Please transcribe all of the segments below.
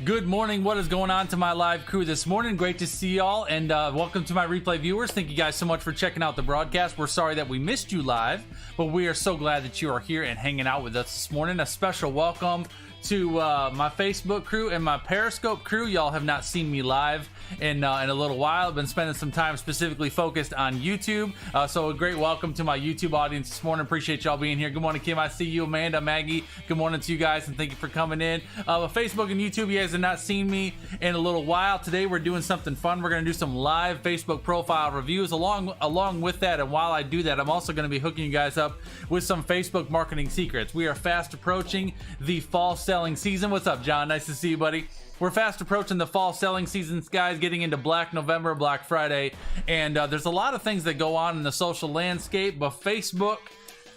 Good morning. What is going on to my live crew this morning? Great to see y'all, and welcome to my replay viewers. Thank you guys so much for checking out the broadcast. We're sorry that we missed you live, but we are so glad that you are here and hanging out with us this morning. A special welcome to my Facebook crew and my Periscope crew. Y'all have not seen me live in a little while. I've been spending some time specifically focused on YouTube, so a great welcome to my YouTube audience this morning. Appreciate y'all being here. Good morning, Kim. I see you. Amanda, Maggie, good morning to you guys, and thank you for coming in. Facebook and YouTube, you guys have not seen me in a little while. Today we're doing something fun. We're going to do some live Facebook profile reviews along with that, and while I do that, I'm also going to be hooking you guys up with some Facebook marketing secrets. We are fast approaching the fall selling season. What's up, John? Nice to see you, buddy. We're fast approaching the fall selling seasons, guys, getting into Black November, Black Friday, and there's a lot of things that go on in the social landscape, but Facebook,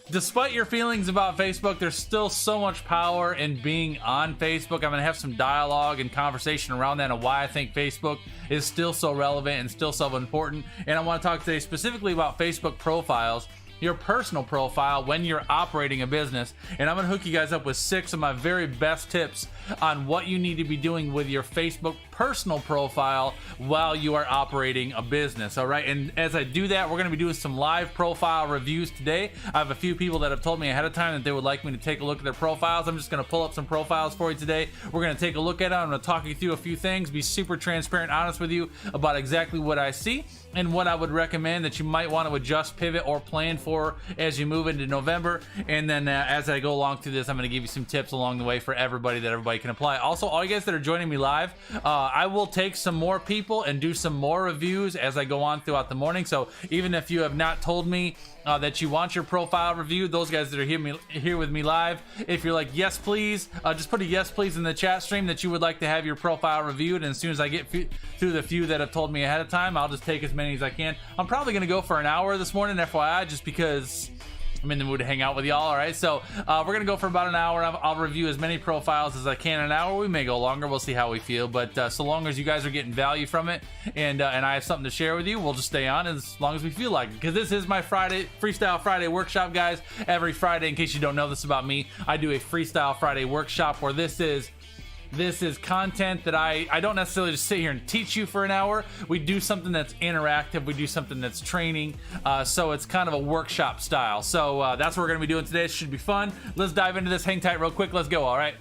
despite your feelings about Facebook, there's still so much power in being on Facebook. I'm going to have some dialogue and conversation around that and why I think Facebook is still so relevant and still so important. And I want to talk today specifically about Facebook profiles, your personal profile when you're operating a business, and I'm gonna hook you guys up with 6 of my very best tips on what you need to be doing with your Facebook personal profile while you are operating a business. All right, and as I do that, we're gonna be doing some live profile reviews today. I have a few people that have told me ahead of time that they would like me to take a look at their profiles. I'm just gonna pull up some profiles for you today. We're gonna take a look at them. I'm gonna talk you through a few things, be super transparent, honest with you about exactly what I see and what I would recommend that you might want to adjust, pivot, or plan for as you move into November. And then as I go along through this, I'm going to give you some tips along the way for everybody that everybody can apply. Also, all you guys that are joining me live, I will take some more people and do some more reviews as I go on throughout the morning. So even if you have not told me that you want your profile reviewed, those guys that are here with me live, if you're like yes please, just put a yes please in the chat stream that you would like to have your profile reviewed, and as soon as I get through the few that have told me ahead of time, I'll just take as many as I can. I'm probably gonna go for an hour this morning, FYI, just because I'm in the mood to hang out with y'all. All right, so we're gonna go for about an hour. I'll review as many profiles as I can in an hour. We may go longer, we'll see how we feel, but so long as you guys are getting value from it and I have something to share with you, we'll just stay on as long as we feel like it, because this is my Freestyle Friday workshop, guys. Every Friday, in case you don't know this about me, I do a Freestyle Friday workshop where this is content that I don't necessarily just sit here and teach you for an hour. We do something that's interactive. We do something that's training. So it's kind of a workshop style. So that's what we're going to be doing today. It should be fun. Let's dive into this. Hang tight real quick. Let's go. All right.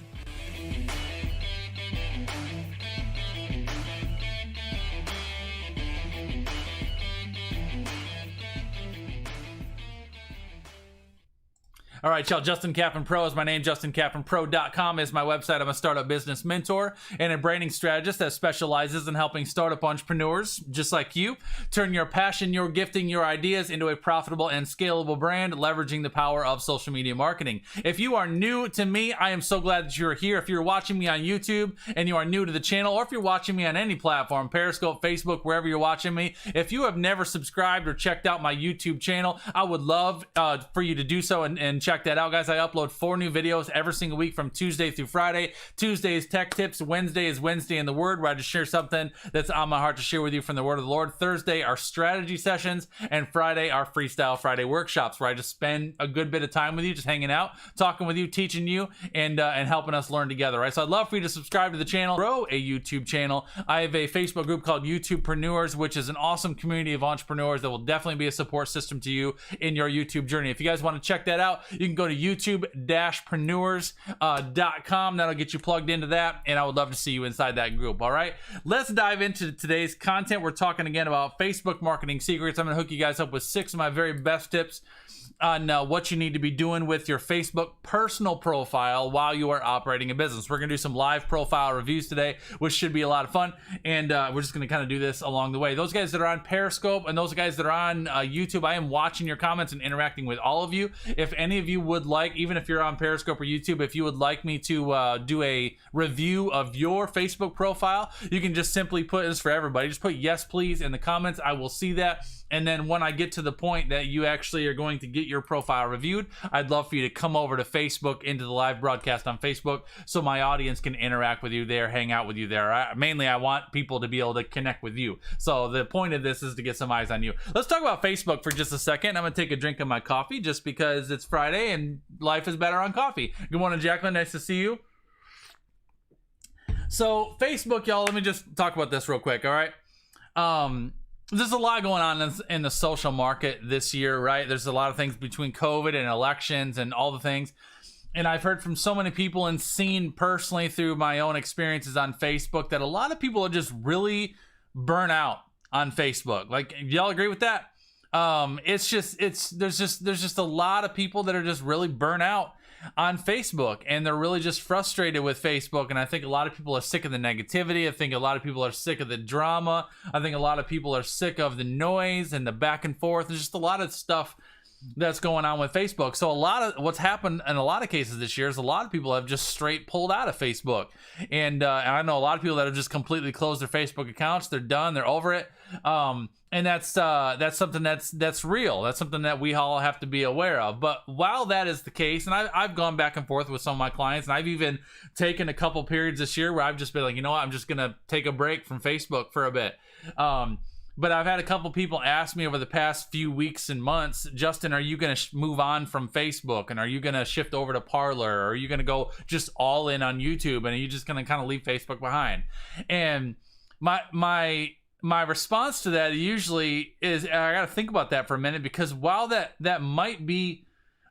All right, y'all, Justin Kaplan Pro is my name. JustinKaplanPro.com is my website. I'm a startup business mentor and a branding strategist that specializes in helping startup entrepreneurs just like you turn your passion, your gifting, your ideas into a profitable and scalable brand, leveraging the power of social media marketing. If you are new to me, I am so glad that you're here. If you're watching me on YouTube and you are new to the channel, or if you're watching me on any platform, Periscope, Facebook, wherever you're watching me, if you have never subscribed or checked out my YouTube channel, I would love for you to do so and check that out, guys. I upload 4 new videos every single week from Tuesday through Friday. Tuesday is tech tips. Wednesday is Wednesday in the Word, where I just share something that's on my heart to share with you from the Word of the Lord. Thursday are strategy sessions, and Friday are Freestyle Friday workshops, where I just spend a good bit of time with you, just hanging out, talking with you, teaching you, and helping us learn together. Right? So I'd love for you to subscribe to the channel, grow a YouTube channel. I have a Facebook group called YouTubepreneurs, which is an awesome community of entrepreneurs that will definitely be a support system to you in your YouTube journey. If you guys want to check that out, you can go to youtube-preneurs.com. That'll get you plugged into that, and I would love to see you inside that group. All right, let's dive into today's content. We're talking again about Facebook marketing secrets. I'm going to hook you guys up with 6 of my very best tips on what you need to be doing with your Facebook personal profile while you are operating a business. We're going to do some live profile reviews today, which should be a lot of fun, and we're just going to kind of do this along the way. Those guys that are on Periscope and those guys that are on YouTube, I am watching your comments and interacting with all of you. If any of you would like, even if you're on Periscope or YouTube, if you would like me to do a review of your Facebook profile, you can just simply put, this for everybody, just put yes please in the comments. I will see that. And then when I get to the point that you actually are going to get your profile reviewed, I'd love for you to come over to Facebook, into the live broadcast on Facebook, so my audience can interact with you there, hang out with you there. Mainly, I want people to be able to connect with you. So the point of this is to get some eyes on you. Let's talk about Facebook for just a second. I'm going to take a drink of my coffee just because it's Friday and life is better on coffee. Good morning, Jacqueline. Nice to see you. So Facebook, y'all, let me just talk about this real quick, all right? There's a lot going on in the social market this year, right? There's a lot of things between COVID and elections and all the things. And I've heard from so many people and seen personally through my own experiences on Facebook that a lot of people are just really burnt out on Facebook. Like, y'all agree with that? There's just a lot of people that are just really burnt out on Facebook, and they're really just frustrated with Facebook. And I think a lot of people are sick of the negativity. I think a lot of people are sick of the drama. I think a lot of people are sick of the noise and the back and forth. There's just a lot of stuff that's going on with Facebook. So a lot of what's happened in a lot of cases this year is a lot of people have just straight pulled out of Facebook. And I know a lot of people that have just completely closed their Facebook accounts. They're done. They're over it. And that's something that's real. That's something that we all have to be aware of. But while that is the case, and I've gone back and forth with some of my clients, and I've even taken a couple periods this year where I've just been like, you know what, I'm just gonna take a break from Facebook for a bit. But I've had a couple people ask me over the past few weeks and months, Justin, are you going to move on from Facebook? And are you going to shift over to Parler? Or are you going to go just all in on YouTube? And are you just going to kind of leave Facebook behind? And my response to that usually is, I got to think about that for a minute, because while that might be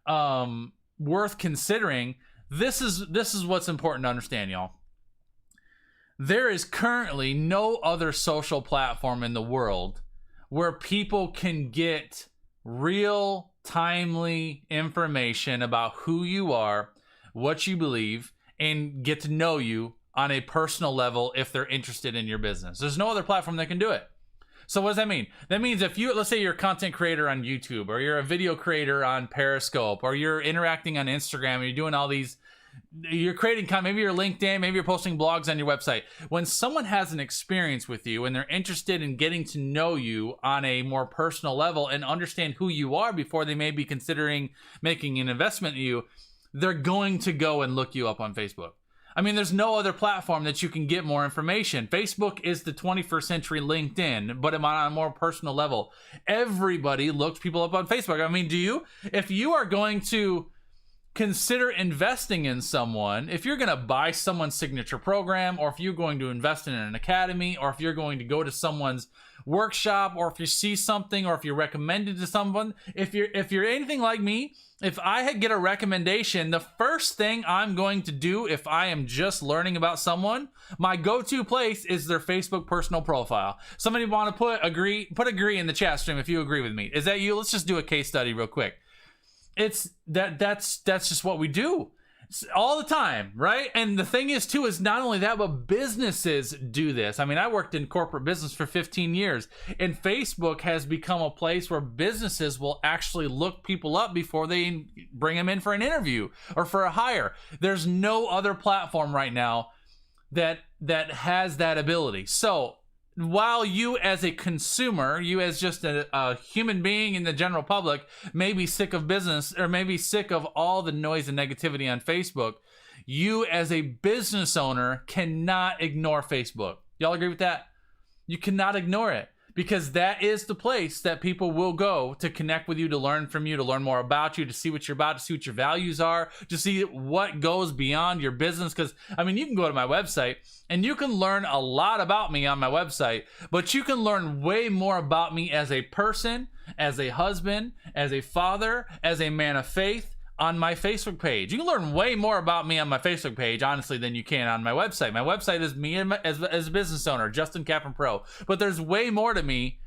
worth considering, this is what's important to understand, y'all. There is currently no other social platform in the world where people can get real, timely information about who you are, what you believe, and get to know you on a personal level if they're interested in your business. There's no other platform that can do it. So what does that mean? That means if let's say you're a content creator on YouTube, or you're a video creator on Periscope, or you're interacting on Instagram, and you're doing all these, you're creating content, maybe you're LinkedIn, maybe you're posting blogs on your website. When someone has an experience with you and they're interested in getting to know you on a more personal level and understand who you are before they may be considering making an investment in you, they're going to go and look you up on Facebook. I mean, there's no other platform that you can get more information. Facebook is the 21st century LinkedIn, but on a more personal level. Everybody looks people up on Facebook. I mean, if you are going to consider investing in someone, if you're going to buy someone's signature program, or if you're going to invest in an academy, or if you're going to go to someone's workshop, or if you see something, or if you're recommended to someone, if you're anything like me, if I get a recommendation, the first thing I'm going to do if I am just learning about someone, my go-to place is their Facebook personal profile. Somebody want to put agree in the chat stream if you agree with me. Is that you? Let's just do a case study real quick. That's just what we do all the time, right? And the thing is too, is not only that, but businesses do this. I mean, I worked in corporate business for 15 years, and Facebook has become a place where businesses will actually look people up before they bring them in for an interview or for a hire. There's no other platform right now that has that ability. So while you as a consumer, you as just a human being in the general public may be sick of business, or maybe sick of all the noise and negativity on Facebook, you as a business owner cannot ignore Facebook. Y'all agree with that? You cannot ignore it, because that is the place that people will go to connect with you, to learn from you, to learn more about you, to see what you're about, to see what your values are, to see what goes beyond your business. Because, I mean, you can go to my website and you can learn a lot about me on my website, but you can learn way more about me as a person, as a husband, as a father, as a man of faith, on my Facebook page. You can learn way more about me on my Facebook page, honestly, than you can on my website. My website is me as a business owner, Justin Kaplan Pro. But there's way more to me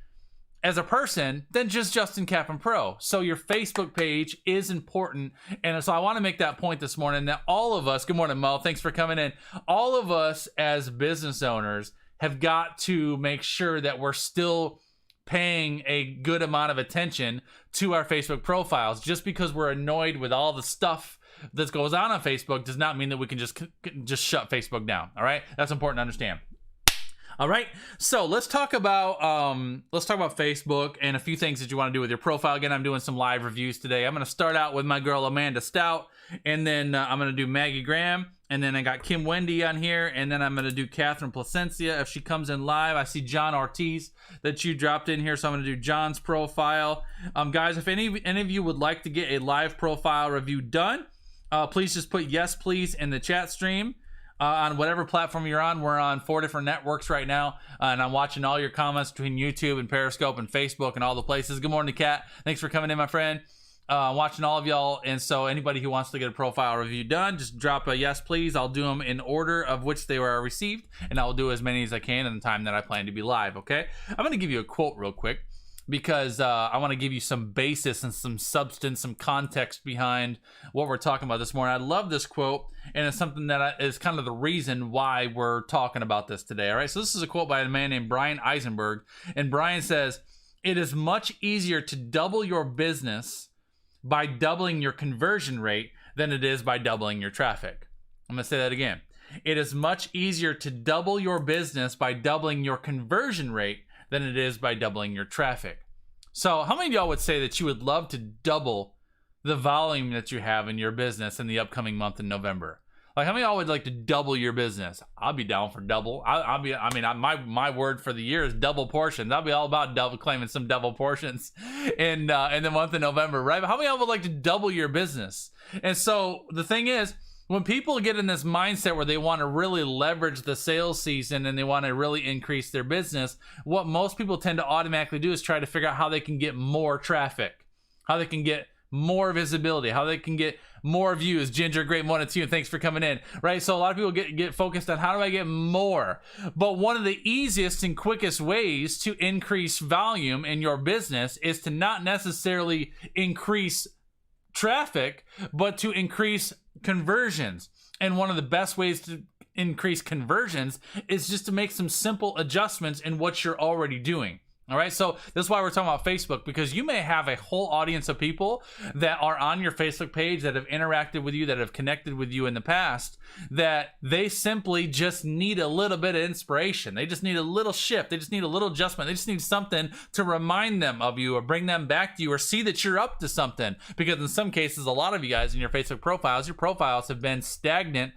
as a person than just Justin Kaplan Pro. So your Facebook page is important. And so I want to make that point this morning, that all of us, good morning, Mo, thanks for coming in. All of us as business owners have got to make sure that we're still paying a good amount of attention to our Facebook profiles. Just because we're annoyed with all the stuff that goes on Facebook does not mean that we can just shut Facebook down. All right, that's important to understand. All right, so let's talk about Facebook and a few things that you want to do with your profile. Again, I'm doing some live reviews today. I'm going to start out with my girl Amanda Stout, and then I'm going to do Maggie Graham, and then I got Kim Wendy on here, and then I'm going to do Catherine Placencia if she comes in live. I see John Ortiz that you dropped in here, so I'm going to do John's profile. Guys, if any of you would like to get a live profile review done, please just put yes, please in the chat stream. on whatever platform you're on. We're on 4 different networks right now, and I'm watching all your comments between YouTube and Periscope and Facebook and all the places. Good morning, Kat. Thanks for coming in, my friend. Watching all of y'all. And so anybody who wants to get a profile review done, just drop a yes, please. I'll do them in order of which they were received, and I'll do as many as I can in the time that I plan to be live, okay? I'm going to give you a quote real quick, because I want to give you some basis and some substance, some context behind what we're talking about this morning. I love this quote, and it's something that is kind of the reason why we're talking about this today. All right, so this is a quote by a man named Bryan Eisenberg, and Bryan says, "It is much easier to double your business by doubling your conversion rate than it is by doubling your traffic." I'm going to say that again. It is much easier to double your business by doubling your conversion rate than it is by doubling your traffic. So how many of y'all would say that you would love to double the volume that you have in your business in the upcoming month in November? Like, how many of y'all would like to double your business? I'll be down for double. My word for the year is double portions. I'll be all about claiming some double portions in the month of November, right? But how many of y'all would like to double your business? And so the thing is, when people get in this mindset where they want to really leverage the sales season and they want to really increase their business, what most people tend to automatically do is try to figure out how they can get more traffic, how they can get more visibility, how they can get more views. Ginger, great morning to you, and thanks for coming in, right? So a lot of people get focused on how do I get more? But one of the easiest and quickest ways to increase volume in your business is to not necessarily increase traffic, but to increase conversions. And one of the best ways to increase conversions is just to make some simple adjustments in what you're already doing. All right, so this is why we're talking about Facebook, because you may have a whole audience of people that are on your Facebook page that have interacted with you, that have connected with you in the past, that they simply just need a little bit of inspiration. They just need a little shift. They just need a little adjustment. They just need something to remind them of you or bring them back to you or see that you're up to something. Because in some cases, a lot of you guys in your Facebook profiles, your profiles have been stagnant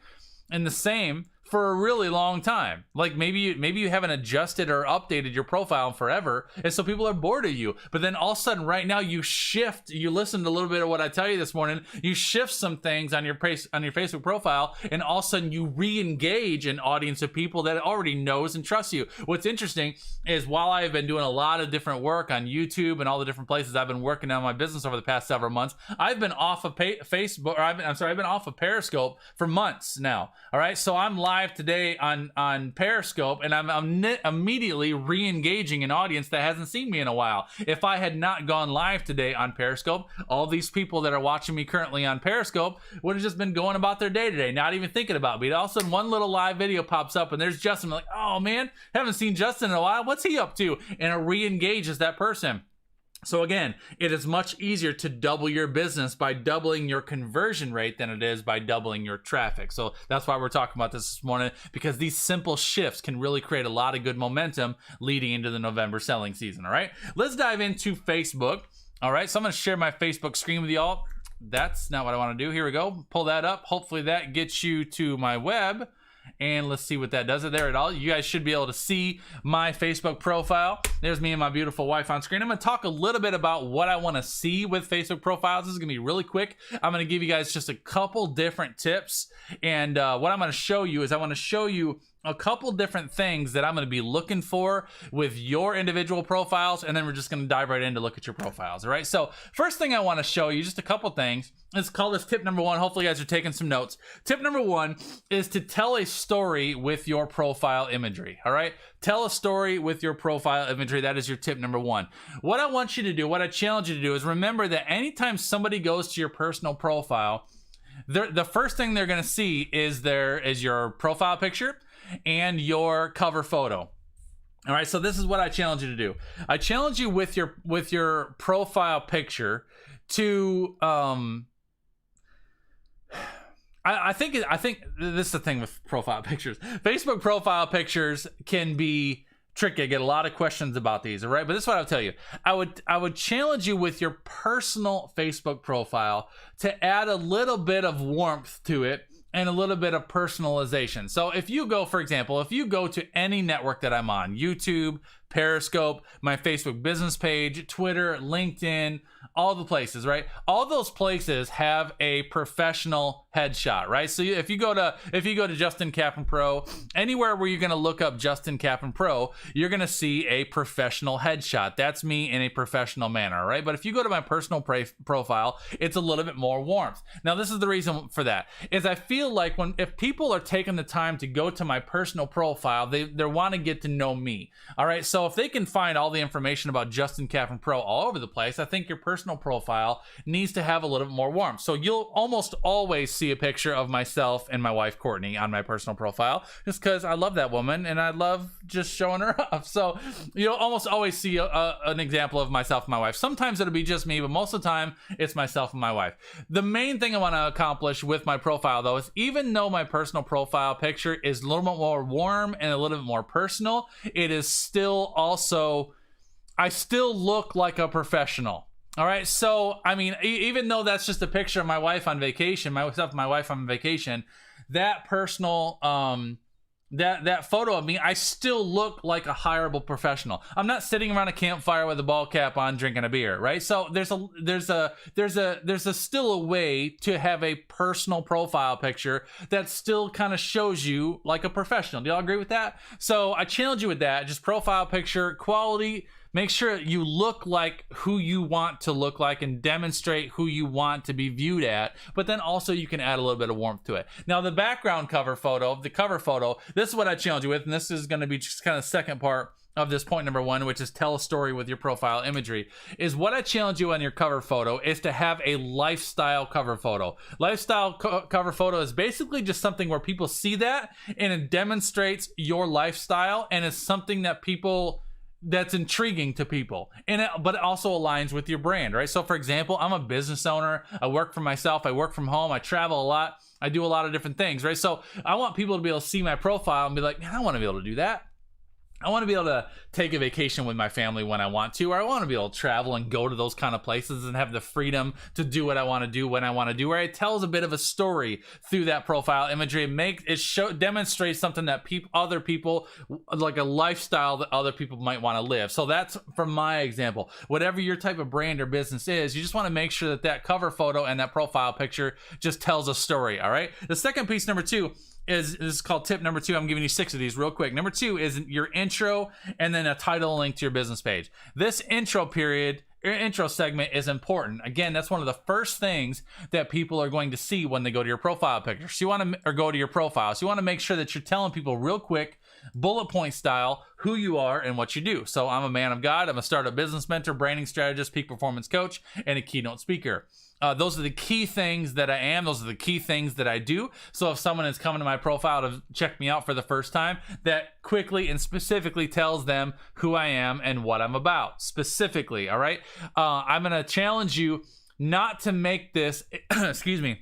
and the same for a really long time. Like maybe you haven't adjusted or updated your profile in forever, and so people are bored of you. But then all of a sudden right now you shift, you listened a little bit of what I tell you this morning, you shift some things on your Facebook profile, and all of a sudden you re-engage an audience of people that already knows and trusts you. What's interesting is while I have been doing a lot of different work on YouTube and all the different places I've been working on my business over the past several months, I've been off of Facebook, or I've been off of Periscope for months now. All right, so I'm live today on Periscope, and I'm immediately re-engaging an audience that hasn't seen me in a while. If I had not gone live today on Periscope, all these people that are watching me currently on Periscope would have just been going about their day today, not even thinking about me. All of a sudden one little live video pops up and there's Justin. I'm like, oh man, haven't seen Justin in a while. What's he up to? And it re-engages that person. So again, it is much easier to double your business by doubling your conversion rate than it is by doubling your traffic. So that's why we're talking about this morning, because these simple shifts can really create a lot of good momentum leading into the November selling season. All right, let's dive into Facebook. All right, so I'm going to share my Facebook screen with y'all. That's not what I want to do. Here we go. Pull that up. Hopefully that gets you to my web. And let's see what that does. There at all. You guys should be able to see my Facebook profile. There's me and my beautiful wife on screen. I'm going to talk a little bit about what I want to see with Facebook profiles. This is going to be really quick. I'm going to give you guys just a couple different tips. And what I'm going to show you is I want to show you a couple different things that I'm going to be looking for with your individual profiles, and then we're just going to dive right in to look at your profiles. All right, so first thing I want to show you, just a couple things. Let's call this tip number one. Hopefully you guys are taking some notes. Tip number one is to tell a story with your profile imagery. All right, tell a story with your profile imagery. That is your tip number one. What I want you to do, what I challenge you to do, is remember that anytime somebody goes to your personal profile, the first thing they're going to see is your profile picture and your cover photo. All right, so this is what I challenge you to do. I challenge you with your profile picture to I think this is the thing with profile pictures. Facebook profile pictures can be tricky. I get a lot of questions about these, all right? But this is what I'll tell you. I would challenge you with your personal Facebook profile to add a little bit of warmth to it and a little bit of personalization. So if you go, for example, if you go to any network that I'm on, YouTube, Periscope, my Facebook business page, Twitter, LinkedIn, all the places, right? All those places have a professional headshot, right? So if you go to Justin Kaplan Pro, anywhere where you're going to look up Justin Kaplan Pro, you're going to see a professional headshot. That's me in a professional manner, right? But if you go to my personal profile, it's a little bit more warmth. Now, this is the reason for that is I feel like if people are taking the time to go to my personal profile, they want to get to know me. All right. So if they can find all the information about Justin Kaplan Pro all over the place, I think your personal profile needs to have a little bit more warmth. So you'll almost always see a picture of myself and my wife Courtney on my personal profile, just because I love that woman and I love just showing her off. So you'll almost always see an example of myself and my wife. Sometimes it'll be just me, but most of the time it's myself and my wife. The main thing I want to accomplish with my profile, though, is even though my personal profile picture is a little bit more warm and a little bit more personal, it is still also, I still look like a professional. All right. So, I mean, even though that's just a picture of my wife on vacation, myself and my wife on vacation, that personal, that photo of me, I still look like a hireable professional. I'm not sitting around a campfire with a ball cap on drinking a beer, right? So there's still a way to have a personal profile picture that still kind of shows you like a professional. Do y'all agree with that? So I challenge you with that. Just profile picture quality. Make sure you look like who you want to look like and demonstrate who you want to be viewed at, but then also you can add a little bit of warmth to it. Now, the background cover photo, this is what I challenge you with, and this is going to be just kind of second part of this point number one, which is tell a story with your profile imagery, is what I challenge you on your cover photo is to have a lifestyle cover photo. Lifestyle cover photo is basically just something where people see that and it demonstrates your lifestyle and it's something that that's intriguing to people, but it also aligns with your brand, right? So for example, I'm a business owner. I work for myself. I work from home. I travel a lot. I do a lot of different things, right? So I want people to be able to see my profile and be like, man, I want to be able to do that. I want to be able to take a vacation with my family when I want to, or I want to be able to travel and go to those kind of places and have the freedom to do what I want to do when I want to do, where it tells a bit of a story through that profile imagery. Demonstrates something that other people, like a lifestyle that other people might want to live. So that's from my example. Whatever your type of brand or business is, you just want to make sure that cover photo and that profile picture just tells a story, all right? The second piece, number two, this is called tip number 2. I'm giving you 6 of these real quick. Number 2 is your intro and then a title link to your business page. This intro segment is important. Again, that's one of the first things that people are going to see when they go to your profile picture. So you want to, or go to your profile. So you want to make sure that you're telling people real quick, bullet point style, who you are and what you do. So I'm a man of God. I'm a startup business mentor, branding strategist, peak performance coach, and a keynote speaker. Those are the key things that I am. Those are the key things that I do. So if someone is coming to my profile to check me out for the first time, that quickly and specifically tells them who I am and what I'm about specifically. All right. I'm going to challenge you not to make this, excuse me.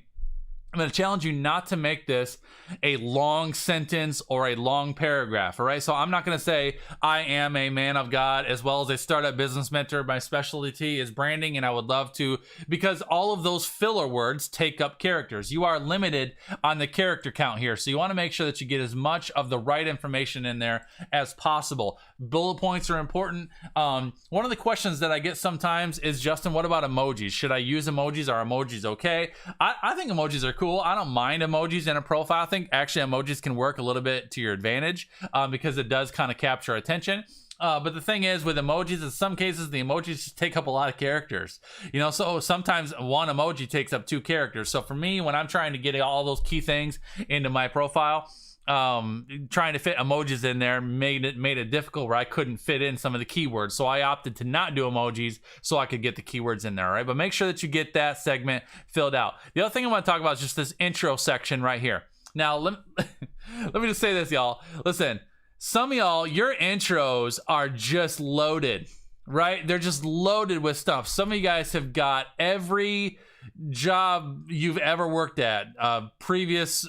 I'm going to challenge you not to make this a long sentence or a long paragraph, all right? So I'm not going to say, I am a man of God as well as a startup business mentor. My specialty is branding, and I would love to, because all of those filler words take up characters. You are limited on the character count here, so you want to make sure that you get as much of the right information in there as possible. Bullet points are important. One of the questions that I get sometimes is, Justin, what about emojis? Should I use emojis? Are emojis okay? I think emojis are cool. I don't mind emojis in a profile. I think actually emojis can work a little bit to your advantage because it does kind of capture attention. But the thing is with emojis, in some cases, the emojis just take up a lot of characters. You know, so sometimes one emoji takes up 2 characters. So for me, when I'm trying to get all those key things into my profile, trying to fit emojis in there made it difficult where I couldn't fit in some of the keywords. So I opted to not do emojis so I could get the keywords in there, all right? But make sure that you get that segment filled out. The other thing I want to talk about is just this intro section right here. Now, let me just say this, y'all. Listen, some of y'all, your intros are just loaded, right? They're just loaded with stuff. Some of you guys have got every job you've ever worked at, previous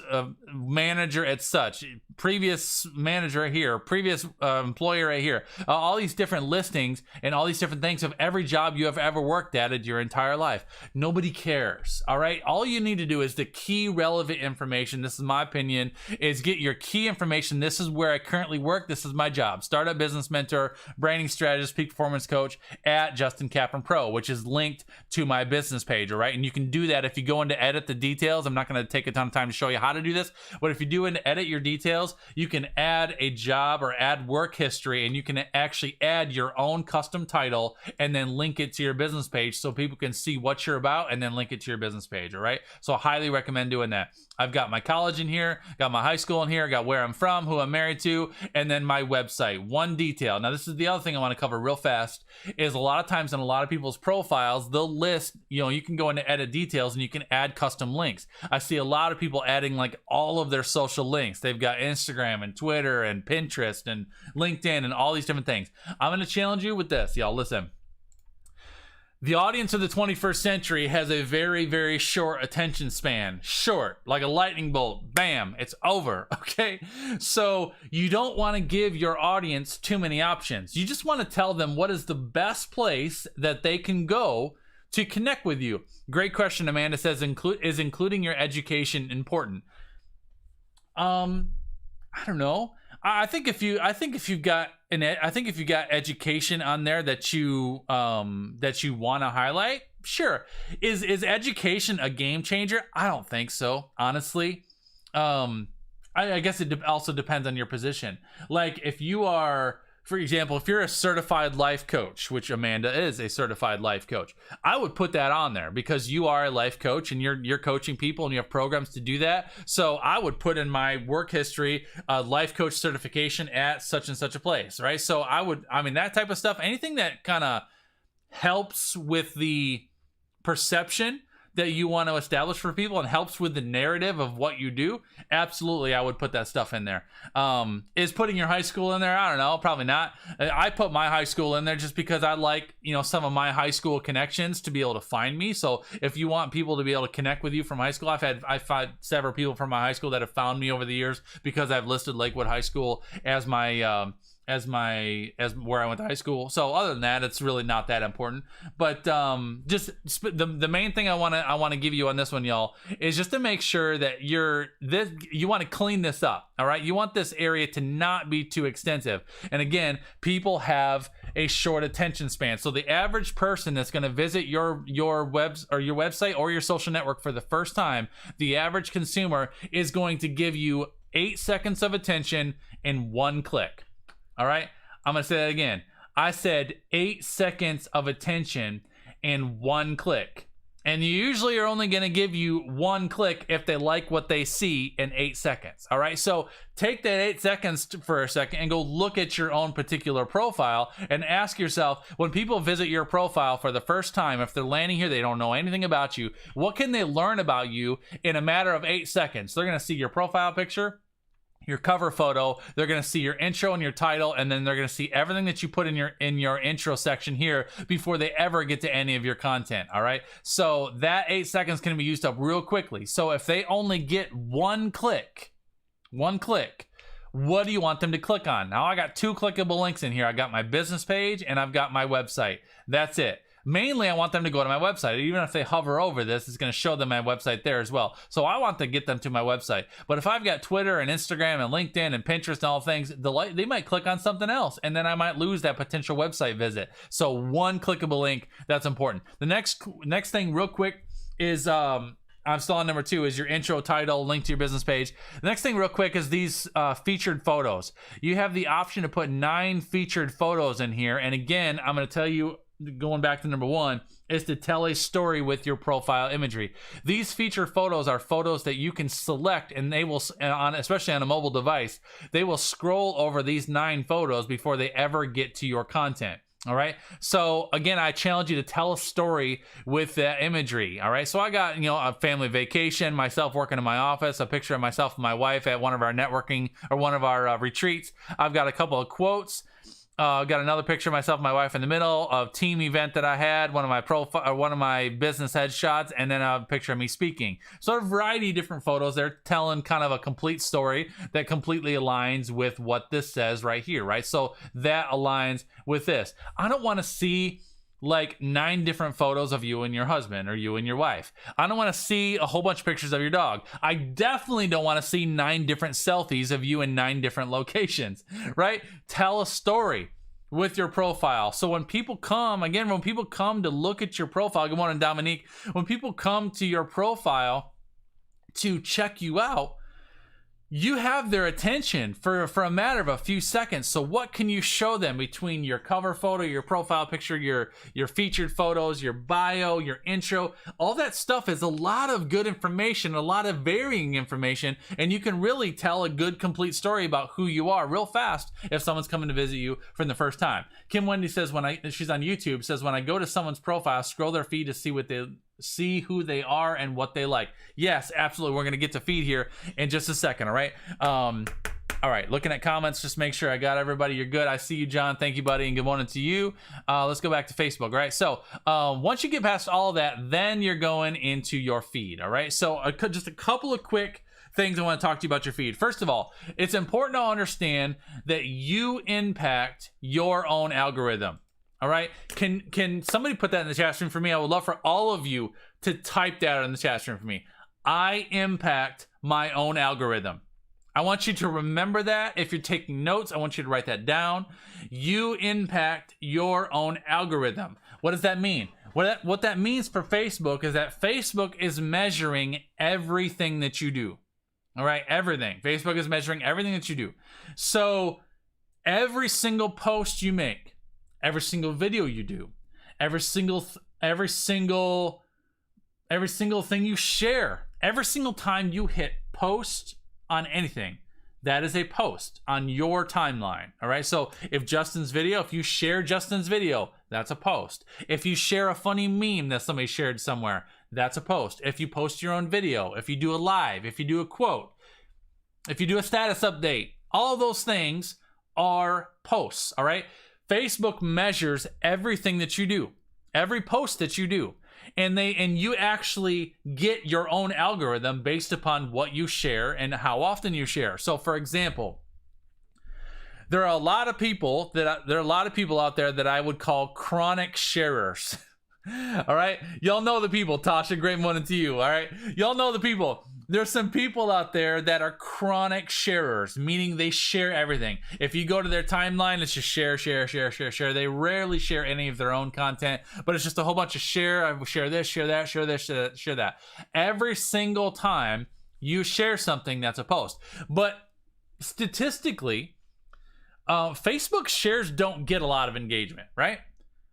manager at such, previous manager here, previous employer right here, all these different listings and all these different things of every job you have ever worked at your entire life. Nobody cares. All right, all you need to do is the key relevant information. This is my opinion, is get your key information. This is where I currently work. This is my job. Startup business mentor, branding strategist, peak performance coach at Justin Kaplan Pro, which is linked to my business page. All right, and you can do that if you go into edit the details. I'm not going to take a ton of time to show you how to do this, but if you do into edit your details, you can add a job or add work history, and you can actually add your own custom title and then link it to your business page so people can see what you're about and then link it to your business page. All right, so I highly recommend doing that. I've got my college in here, got my high school in here, got where I'm from, who I'm married to, and then my website. One detail. Now, this is the other thing I want to cover real fast, is a lot of times in a lot of people's profiles, they'll list, you can go into edit details and you can add custom links. I see a lot of people adding like all of their social links. They've got Instagram and Twitter and Pinterest and LinkedIn and all these different things. I'm going to challenge you with this, y'all. Listen. The audience of the 21st century has a very, very short attention span. Short, like a lightning bolt. Bam, it's over, okay? So you don't want to give your audience too many options. You just want to tell them what is the best place that they can go to connect with you. Great question, Amanda says, is including your education important? I don't know. I think if you've got education on there that you want to highlight, sure. Is education a game changer? I don't think so, honestly. I guess it also depends on your position. Like if you are, for example, if you're a certified life coach, which Amanda is a certified life coach, I would put that on there because you are a life coach and you're coaching people and you have programs to do that. So I would put in my work history, life coach certification at such and such a place, right? So that type of stuff, anything that kind of helps with the perception that you want to establish for people and helps with the narrative of what you do, absolutely, I would put that stuff in there. Is putting your high school in there? I don't know, probably not. I put my high school in there just because I like, some of my high school connections to be able to find me. So if you want people to be able to connect with you from high school, I've had several people from my high school that have found me over the years because I've listed Lakewood High School as my as where I went to high school. So other than that, it's really not that important. But just the main thing I want to give you on this one, y'all, is just to make sure that you want to clean this up. All right, you want this area to not be too extensive. And again, people have a short attention span. So the average person that's going to visit your website or your social network for the first time, the average consumer is going to give you 8 seconds of attention in one click. All right, I'm going to say that again. I said 8 seconds of attention in one click. And you usually are only going to give you one click if they like what they see in 8 seconds. All right, so take that 8 seconds for a second and go look at your own particular profile and ask yourself, when people visit your profile for the first time, if they're landing here, they don't know anything about you, what can they learn about you in a matter of 8 seconds? They're going to see your profile picture, your cover photo, they're going to see your intro and your title, and then they're going to see everything that you put in your intro section here before they ever get to any of your content. All right, so that 8 seconds can be used up real quickly. So if they only get one click, what do you want them to click on? Now I got 2 clickable links in here. I got my business page and I've got my website. That's it. Mainly, I want them to go to my website. Even if they hover over this, it's going to show them my website there as well. So I want to get them to my website. But if I've got Twitter and Instagram and LinkedIn and Pinterest and all things, they might click on something else, and then I might lose that potential website visit. So one clickable link, that's important. The next thing real quick is I'm still on number 2, is your intro, title, link to your business page. The next thing real quick is these featured photos. You have the option to put 9 featured photos in here. And again, I'm going to tell you, going back to number 1, is to tell a story with your profile imagery. These featured photos are photos that you can select, and they will, especially on a mobile device, they will scroll over these 9 photos before they ever get to your content. All right, so again, I challenge you to tell a story with that imagery. All right, so I got a family vacation, myself working in my office, a picture of myself and my wife at one of our networking or one of our retreats. I've got a couple of quotes. Got another picture of myself and my wife in the middle of team event that I had, one of my business headshots, and then a picture of me speaking. So a variety of different photos. They're telling kind of a complete story that completely aligns with what this says right here, right? So that aligns with this. I don't want to see like 9 different photos of you and your husband or you and your wife. I don't want to see a whole bunch of pictures of your dog. I definitely don't want to see 9 different selfies of you in 9 different locations, right? Tell a story with your profile. So when people come, again, when people come to look at your profile, good morning, Dominique. When people come to your profile to check you out, you have their attention for a matter of a few seconds. So what can you show them between your cover photo, your profile picture, your featured photos, your bio, your intro? All that stuff is a lot of good information, a lot of varying information, and you can really tell a good complete story about who you are real fast if someone's coming to visit you for the first time. Kim Wendy says she's on YouTube, says when I go to someone's profile, scroll their feed to see who they are and what they like. Yes, absolutely. We're going to get to feed here in just a second. All right. All right. Looking at comments, just make sure I got everybody. You're good. I see you, John. Thank you, buddy. And good morning to you. Let's go back to Facebook. All right. So once you get past all of that, then you're going into your feed. All right. So just a couple of quick things I want to talk to you about your feed. First of all, it's important to understand that you impact your own algorithm. All right. Can somebody put that in the chat stream for me? I would love for all of you to type that in the chat stream for me. I impact my own algorithm. I want you to remember that. If you're taking notes, I want you to write that down. You impact your own algorithm. What does that mean? What that means for Facebook is that Facebook is measuring everything that you do. All right. Everything. Facebook is measuring everything that you do. So every single post you make, every single video you do, every single thing you share, every single time you hit post on anything, that is a post on your timeline. All right. So if you share Justin's video, that's a post. If you share a funny meme that somebody shared somewhere, that's a post. If you post your own video, if you do a live, if you do a quote, if you do a status update, all those things are posts. All right. Facebook measures everything that you do, every post that you do, and you actually get your own algorithm based upon what you share and how often you share. So, for example, there are a lot of people out there that I would call chronic sharers. All right, y'all know the people. Tasha, great morning to you. All right, y'all know the people. There's some people out there that are chronic sharers, meaning they share everything. If you go to their timeline, it's just share. They rarely share any of their own content, but it's just a whole bunch of share. I share this, share that, share this, share that. Every single time you share something, that's a post. But statistically, Facebook shares don't get a lot of engagement, right?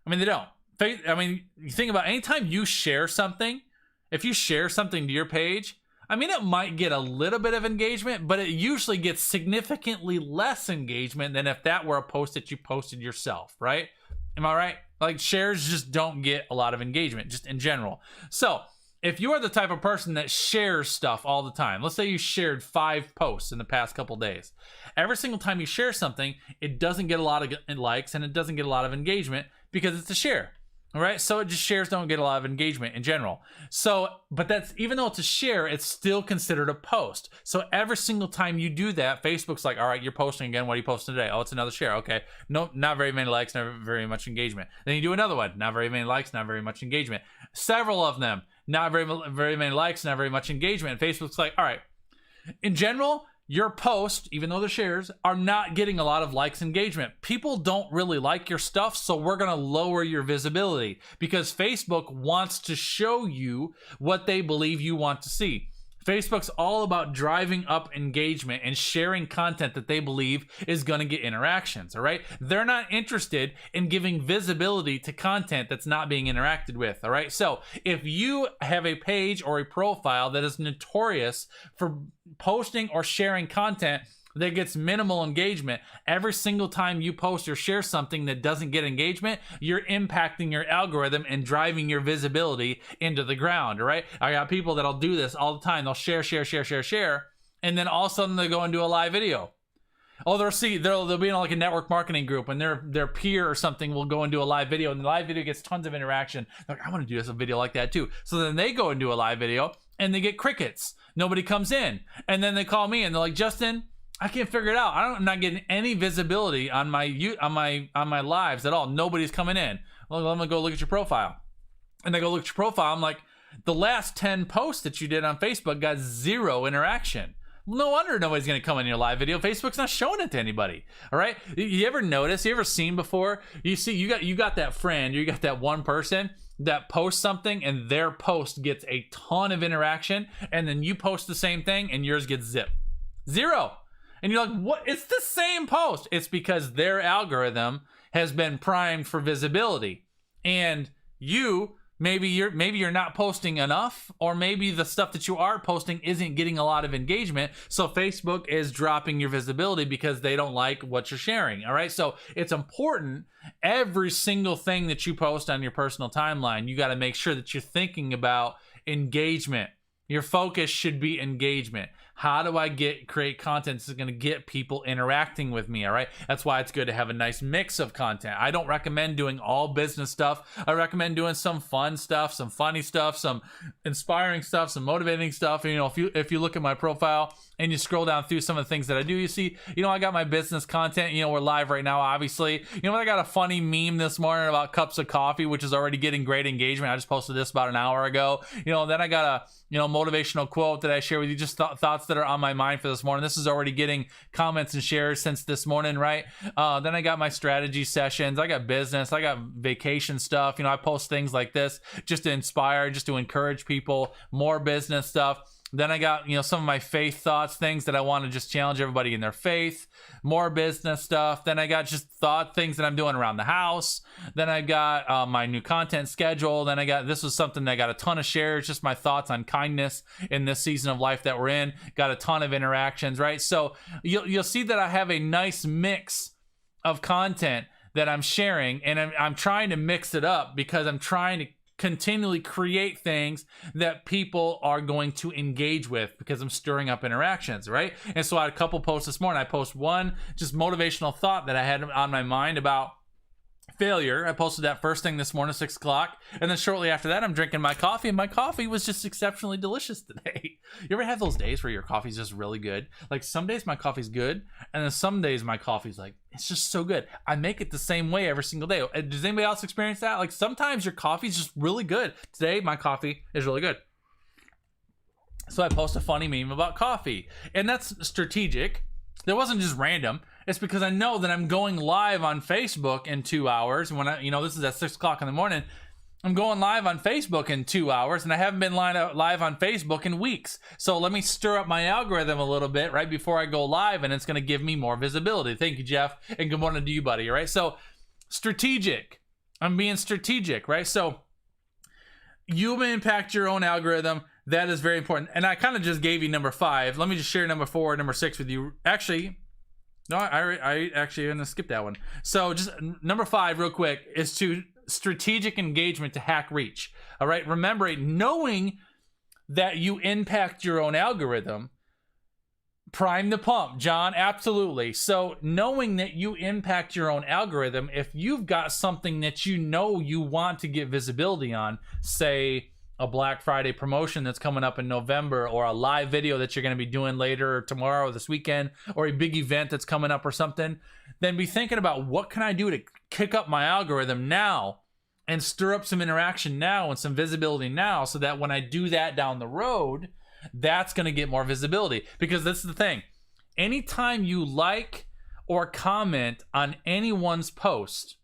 I mean, they don't. I mean, you think about anytime you share something, if you share something to your page, I mean, it might get a little bit of engagement, but it usually gets significantly less engagement than if that were a post that you posted yourself, right? Am I right? Like, shares just don't get a lot of engagement, just in general. So if you are the type of person that shares stuff all the time, let's say you shared 5 posts in the past couple days. Every single time you share something, it doesn't get a lot of likes and it doesn't get a lot of engagement because it's a share. All right, so shares don't get a lot of engagement in general. So, but that's, even though it's a share, it's still considered a post. So every single time you do that, Facebook's like, all right, you're posting again. What are you posting today? Oh, it's another share. Okay, no, not very many likes, not very much engagement. Then you do another one, not very many likes, not very much engagement. Several of them, not very many likes, not very much engagement. Facebook's like, all right, in general, your posts, even though they're shares, are not getting a lot of likes and engagement. People don't really like your stuff, so we're going to lower your visibility because Facebook wants to show you what they believe you want to see. Facebook's all about driving up engagement and sharing content that they believe is going to get interactions, all right? They're not interested in giving visibility to content that's not being interacted with, all right? So if you have a page or a profile that is notorious for posting or sharing content that gets minimal engagement, every single time you post or share something that doesn't get engagement, you're impacting your algorithm and driving your visibility into the ground, all right? I got people that'll do this all the time. They'll share, and then all of a sudden they go and do a live video. Oh, they'll be in like a network marketing group, and their peer or something will go and do a live video, and the live video gets tons of interaction. They're like, I want to do a video like that too. So then they go and do a live video, and they get crickets. Nobody comes in, and then they call me, and they're like, Justin, I can't figure it out. I'm not getting any visibility on my lives at all. Nobody's coming in. Well, I'm gonna go look at your profile, and I go look at your profile. I'm like, the last 10 posts that you did on Facebook got 0 interaction. No wonder nobody's gonna come in your live video. Facebook's not showing it to anybody. All right. You ever notice? You ever seen before? You see, you got that friend, you got that one person that posts something, and their post gets a ton of interaction, and then you post the same thing, and yours gets 0. And you're like, what? It's the same post. It's because their algorithm has been primed for visibility, and maybe you're not posting enough, or maybe the stuff that you are posting isn't getting a lot of engagement, so Facebook is dropping your visibility because they don't like what you're sharing. All right, so it's important, every single thing that you post on your personal timeline, you got to make sure that you're thinking about engagement. Your focus should be engagement. How do I create content that's going to get people interacting with me? All right. That's why it's good to have a nice mix of content. I don't recommend doing all business stuff. I recommend doing some fun stuff, some funny stuff, some inspiring stuff, some motivating stuff. And, if you look at my profile and you scroll down through some of the things that I do, you see, I got my business content. We're live right now, obviously. I got a funny meme this morning about cups of coffee, which is already getting great engagement. I just posted this about an hour ago. Then I got a motivational quote that I share with you, just thoughts that are on my mind for this morning. This is already getting comments and shares since this morning, right? Then I got my strategy sessions. I got business. I got vacation stuff. I post things like this just to inspire, just to encourage people, more business stuff. Then I got, some of my faith thoughts, things that I want to just challenge everybody in their faith, more business stuff. Then I got just things that I'm doing around the house. Then I got my new content schedule. Then this was something that got a ton of shares, just my thoughts on kindness in this season of life that we're in. Got a ton of interactions, right? So you'll see that I have a nice mix of content that I'm sharing, and I'm trying to mix it up because I'm trying to continually create things that people are going to engage with, because I'm stirring up interactions, right? And so I had a couple posts this morning. I post one just motivational thought that I had on my mind about failure. I posted that first thing this morning, 6 o'clock. And then shortly after that, I'm drinking my coffee, and my coffee was just exceptionally delicious today. You ever have those days where your coffee's just really good? Like, some days my coffee's good, and then some days my coffee's like, it's just so good. I make it the same way every single day. Does anybody else experience that? Like, sometimes your coffee's just really good. Today, my coffee is really good. So I post a funny meme about coffee, and that's strategic. That wasn't just random. It's because I know that I'm going live on Facebook in 2 hours. And when this is at 6 o'clock in the morning, I'm going live on Facebook in 2 hours, and I haven't been live on Facebook in weeks. So let me stir up my algorithm a little bit right before I go live, and it's going to give me more visibility. Thank you, Jeff, and good morning to you, buddy. All right, so strategic. I'm being strategic, right? So you impact your own algorithm. That is very important. And I kind of just gave you number 5. Let me just share number 4 and number 6 with you. Actually, no, I actually going to skip that one. So just number 5 real quick is to strategic engagement to hack reach. All right. Remember, knowing that you impact your own algorithm, prime the pump, John. Absolutely. So knowing that you impact your own algorithm, if you've got something that you want to get visibility on, say a Black Friday promotion that's coming up in November, or a live video that you're going to be doing later or tomorrow or this weekend, or a big event that's coming up or something, then be thinking about, what can I do to kick up my algorithm now and stir up some interaction now and some visibility now, so that when I do that down the road, that's going to get more visibility. Because this is the thing. Anytime you like or comment on anyone's post,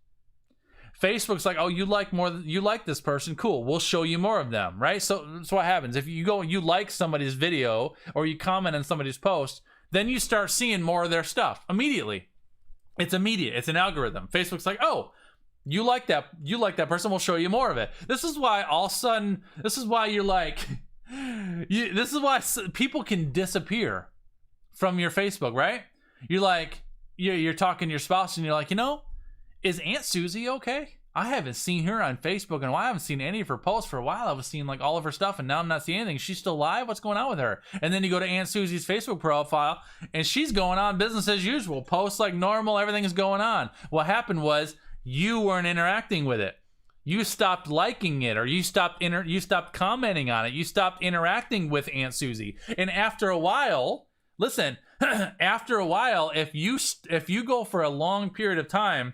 Facebook's like, oh, you like this person, cool, we'll show you more of them, right? So that's what happens. If you go and you like somebody's video or you comment on somebody's post, then you start seeing more of their stuff immediately. It's immediate. It's an algorithm. Facebook's like, oh, you like that person, we'll show you more of it. This is why all of a sudden, this is why you're like, this is why people can disappear from your Facebook, right? You're like, you're talking to your spouse and you're like, is Aunt Susie okay? I haven't seen her on Facebook in a while. I haven't seen any of her posts for a while. I was seeing like all of her stuff, and now I'm not seeing anything. She's still live? What's going on with her? And then you go to Aunt Susie's Facebook profile, and she's going on business as usual. Posts like normal. Everything is going on. What happened was you weren't interacting with it. You stopped liking it, or you stopped commenting on it. You stopped interacting with Aunt Susie. And after a while, listen, after a while, if you go for a long period of time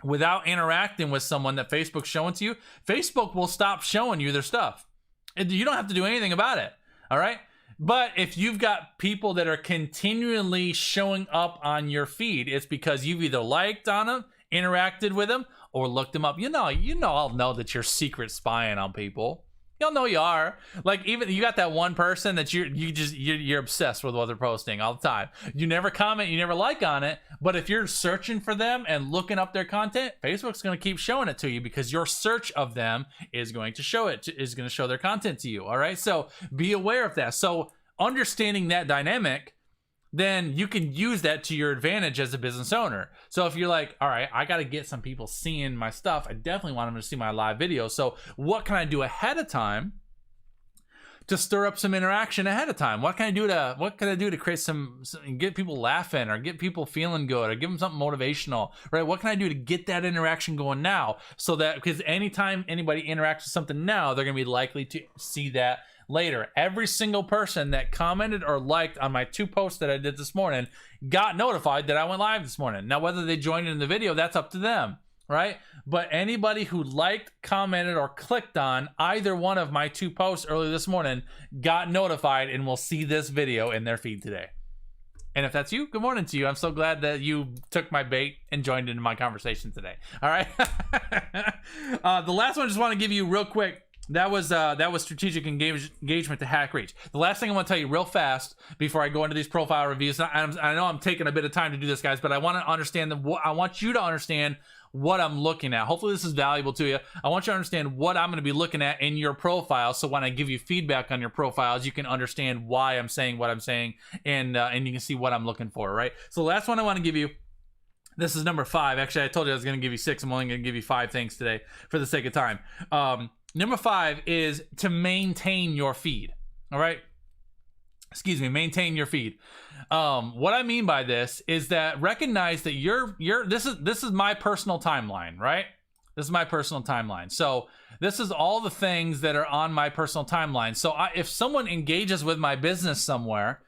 without interacting with someone that Facebook's showing to you, Facebook will stop showing you their stuff. You don't have to do anything about it, all right? But if you've got people that are continually showing up on your feed, it's because you've either liked on them, interacted with them, or looked them up. I'll know that you're secret spying on people. You'll know you are. Like, even you got that one person that you're obsessed with what they're posting all the time. You never comment, you never like on it, but if you're searching for them and looking up their content, Facebook's going to keep showing it to you because your search of them is going to show their content to you. All right, so be aware of that. So understanding that dynamic, then you can use that to your advantage as a business owner. So if you're like, all right, I got to get some people seeing my stuff, I definitely want them to see my live video. So what can I do ahead of time to stir up some interaction ahead of time? What can I do to create some get people laughing, or get people feeling good, or give them something motivational, right? What can I do to get that interaction going now? So that, because anytime anybody interacts with something now, they're going to be likely to see that later. Every single person that commented or liked on my 2 posts that I did this morning got notified that I went live this morning. Now, whether they joined in the video, that's up to them, right? But anybody who liked, commented, or clicked on either one of my 2 posts earlier this morning got notified and will see this video in their feed today. And if that's you, good morning to you. I'm so glad that you took my bait and joined into my conversation today. All right. The last one I just want to give you real quick. That was strategic engagement to hack reach. The last thing I want to tell you real fast before I go into these profile reviews. I know I'm taking a bit of time to do this, guys, but I want to understand I want you to understand what I'm looking at. Hopefully this is valuable to you. I want you to understand what I'm going to be looking at in your profile, so when I give you feedback on your profiles, you can understand why I'm saying what I'm saying, and you can see what I'm looking for, right? So the last one I want to give you, this is number 5. Actually, I told you I was going to give you 6. I'm only going to give you 5 things today for the sake of time. Number 5 is to maintain your feed. All right. Excuse me, maintain your feed. What I mean by this is that recognize that this is my personal timeline, right? This is my personal timeline. So this is all the things that are on my personal timeline. So if someone engages with my business somewhere,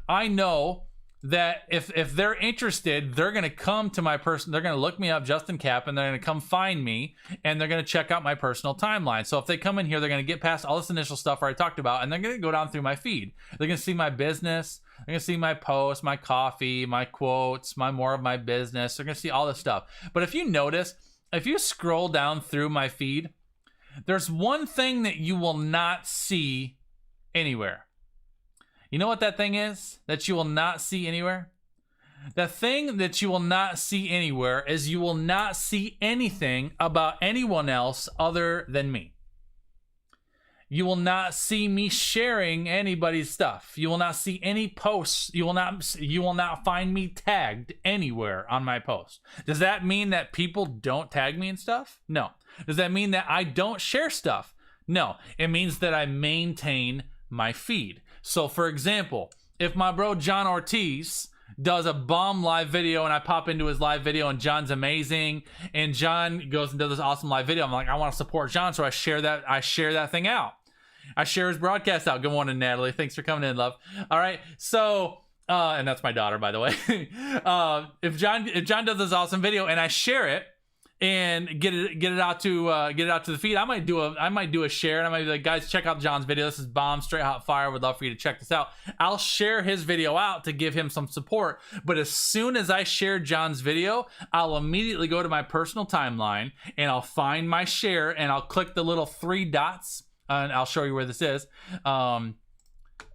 I know that if they're interested, they're going to come to my person. They're going to look me up, Justin Cap, and they're going to come find me, and they're going to check out my personal timeline. So if they come in here, they're going to get past all this initial stuff I talked about, and they're going to go down through my feed. They're going to see my business. They're going to see my posts, my coffee, my quotes, my more of my business. They're going to see all this stuff. But if you notice, if you scroll down through my feed, there's one thing that you will not see anywhere. You know what that thing is that you will not see anywhere? The thing that you will not see anywhere is you will not see anything about anyone else other than me. You will not see me sharing anybody's stuff. You will not see any posts. You will not find me tagged anywhere on my post. Does that mean that people don't tag me and stuff? No. Does that mean that I don't share stuff? No. It means that I maintain my feed. So for example, if my bro John Ortiz does a bomb live video and I pop into his live video and John's amazing and John goes and does this awesome live video, I'm like, I want to support John, so I share that thing out. I share his broadcast out. Good morning, Natalie. Thanks for coming in, love. All right. So and that's my daughter, by the way. If John does this awesome video and I share it and get it out to the feed, I might do a share, and I might be like, guys, check out John's video. This is bomb, straight hot fire. Would love for you to check this out. I'll share his video out to give him some support. But as soon as I share John's video, I'll immediately go to my personal timeline and I'll find my share and I'll click the little 3 dots, and I'll show you where this is.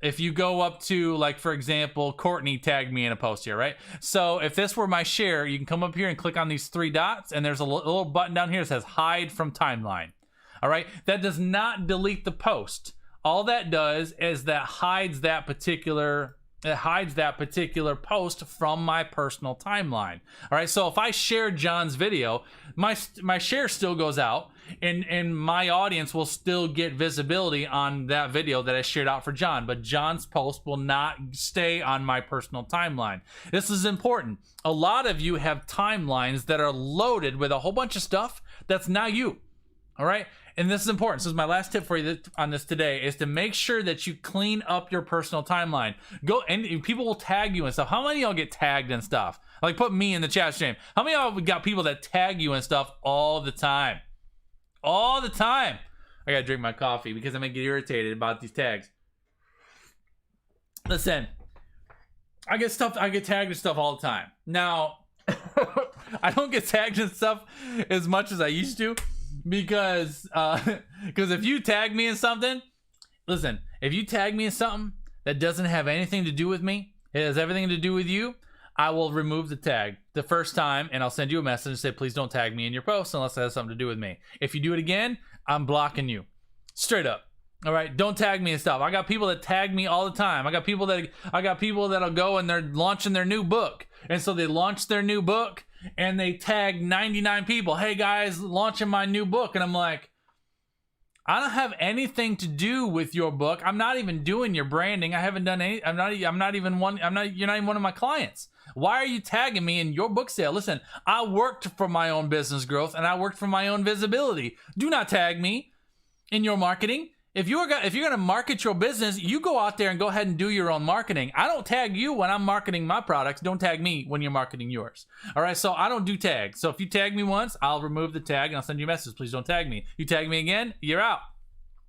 If you go up to, like, for example, Courtney tagged me in a post here, right? So if this were my share, you can come up here and click on these 3 dots, and there's a little button down here that says hide from timeline. All right, that does not delete the post. All that does is that hides that particular it hides that particular post from my personal timeline. All right, so if I share John's video, my share still goes out, and my audience will still get visibility on that video that I shared out for John, but John's post will not stay on my personal timeline. This is important. A lot of you have timelines that are loaded with a whole bunch of stuff that's not you. All right, and this is important. So this is my last tip for you on this today, is to make sure that you clean up your personal timeline. Go, and people will tag you and stuff. How many of y'all get tagged and stuff? Like, put me in the chat stream. How many of y'all got people that tag you and stuff all the time? All the time. I gotta drink my coffee because I'm gonna get irritated about these tags. Listen, I get tagged and stuff all the time. Now, I don't get tagged and stuff as much as I used to, because if you tag me in something, listen, if you tag me in something that doesn't have anything to do with me, it has everything to do with you, I will remove the tag the first time, and I'll send you a message and say, please don't tag me in your post unless it has something to do with me. If you do it again, I'm blocking you. Straight up. All right, don't tag me and stuff. I got people that tag me all the time. I got people that'll go and they're launching their new book. And so they launch their new book and they tag 99 people. Hey guys, launching my new book. And I'm like, I don't have anything to do with your book. I'm not even doing your branding. I haven't done any. You're not even one of my clients. Why are you tagging me in your book sale? Listen, I worked for my own business growth and I worked for my own visibility. Do not tag me in your marketing. If you're gonna market your business, you go out there and go ahead and do your own marketing. I don't tag you when I'm marketing my products. Don't tag me when you're marketing yours. All right, so I don't do tags. So if you tag me once, I'll remove the tag and I'll send you a message. Please don't tag me. You tag me again, you're out.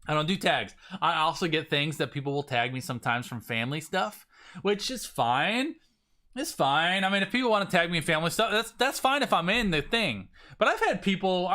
I don't do tags. I also get things that people will tag me sometimes from family stuff, which is fine. It's fine. I mean, if people want to tag me in family stuff, that's fine if I'm in the thing. But I've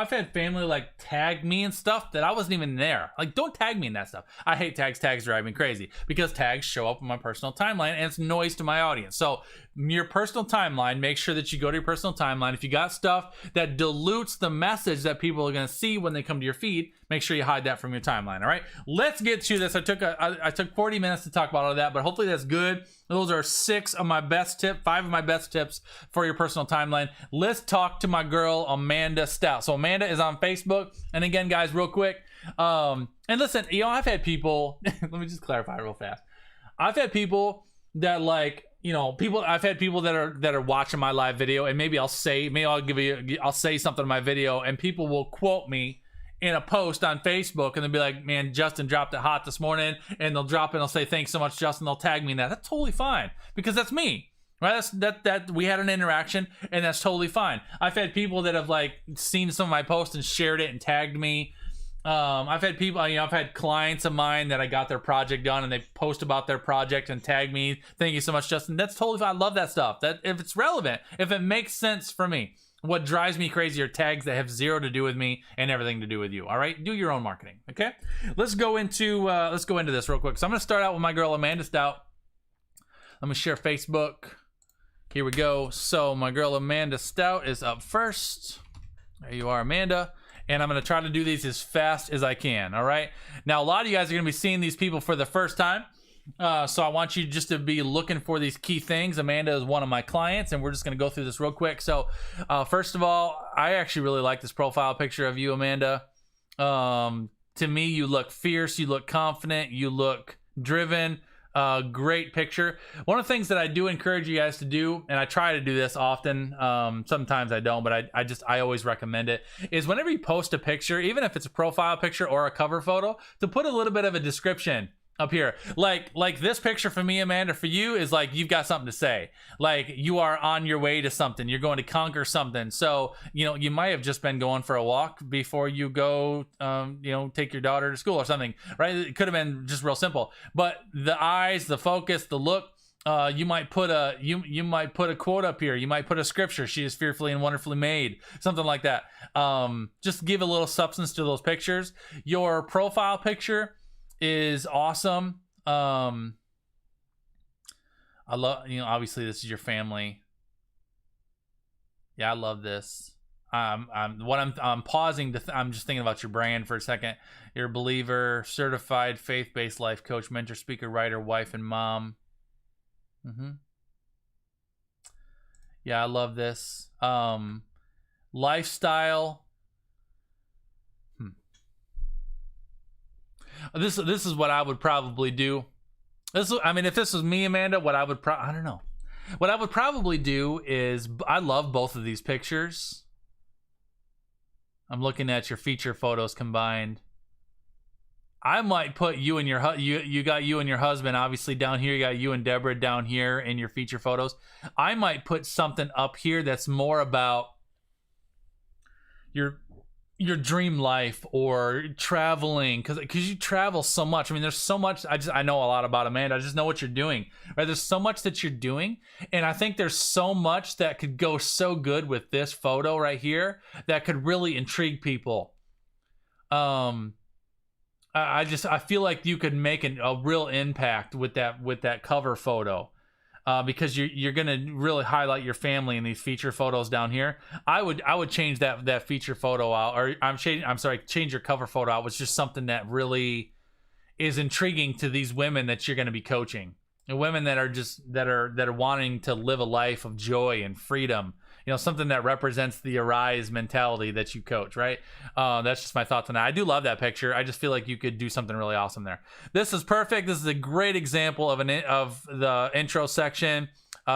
had family like tag me and stuff that I wasn't even there. Like, don't tag me in that stuff. I hate tags. Tags drive me crazy because tags show up on my personal timeline and it's noise to my audience. So your personal timeline, make sure that you go to your personal timeline. If you got stuff that dilutes the message that people are going to see when they come to your feed, make sure you hide that from your timeline. All right, let's get to this. I took 40 minutes to talk about all of that, but hopefully that's good. Those are 5 of my best tips for your personal timeline. Let's talk to my girl, Amanda Stout. So Amanda is on Facebook. And again, guys, real quick. And listen, I've had people, let me just clarify real fast. I've had people that I've had people that are watching my live video, and maybe I'll say something in my video and people will quote me in a post on Facebook, and they'll be like, man, Justin dropped it hot this morning, and they'll drop it and they'll say, thanks so much, Justin. They'll tag me in that. That's totally fine, because that's me, right? That we had an interaction, and that's totally fine. I've had people that have like seen some of my posts and shared it and tagged me. I've had people, I've had clients of mine that I got their project done and they post about their project and tag me. Thank you so much, Justin. That's totally fine. I love that stuff. That if it's relevant, if it makes sense for me. What drives me crazy are tags that have zero to do with me and everything to do with you. All right, do your own marketing. Okay, let's go into this real quick. So I'm gonna start out with my girl Amanda Stout. Let me share Facebook. Here we go. So my girl Amanda Stout is up first. There you are, Amanda. And I'm gonna try to do these as fast as I can. All right. Now a lot of you guys are gonna be seeing these people for the first time. So I want you just to be looking for these key things. Amanda is one of my clients, and we're just going to go through this real quick. So first of all, I actually really like this profile picture of you, Amanda. To me, you look fierce, you look confident, you look driven. Great picture. One of the things that I do encourage you guys to do, and I try to do this often, sometimes I don't, but I always recommend it, is whenever you post a picture, even if it's a profile picture or a cover photo, to put a little bit of a description up here. Like this picture for me, Amanda, for you is like you've got something to say. Like you are on your way to something. You're going to conquer something. So, you might have just been going for a walk before you go, take your daughter to school or something, right? It could have been just real simple. But the eyes, the focus, the look, you might put a quote up here. You might put a scripture. She is fearfully and wonderfully made. Something like that. Just give a little substance to those pictures. Your profile picture is awesome. I love, obviously this is your family. Yeah, I love this. I'm pausing I'm just thinking about your brand for a second. You're a believer, certified faith-based life coach, mentor, speaker, writer, wife, and mom. Yeah, I love this. Lifestyle. This is what I would probably do. I mean, if this was me, Amanda, what I would I don't know. What I would probably do is, I love both of these pictures. I'm looking at your feature photos combined. I might put you and your you got you and your husband obviously down here. You got you and Deborah down here in your feature photos. I might put something up here that's more about your dream life or traveling, because you travel so much. I mean, there's so much. I know a lot about Amanda. I just know what you're doing, right? There's so much that you're doing, and I think there's so much that could go so good with this photo right here that could really intrigue people. I feel like you could make a real impact with that cover photo. Because you're gonna really highlight your family in these feature photos down here. I would change that feature photo out, or change your cover photo out. Was just something that really is intriguing to these women that you're gonna be coaching, and women that are wanting to live a life of joy and freedom. You know, something that represents the arise mentality that you coach, right? That's just my thoughts on that. I do love that picture. I just feel like you could do something really awesome there. This is perfect. This is a great example of the intro section.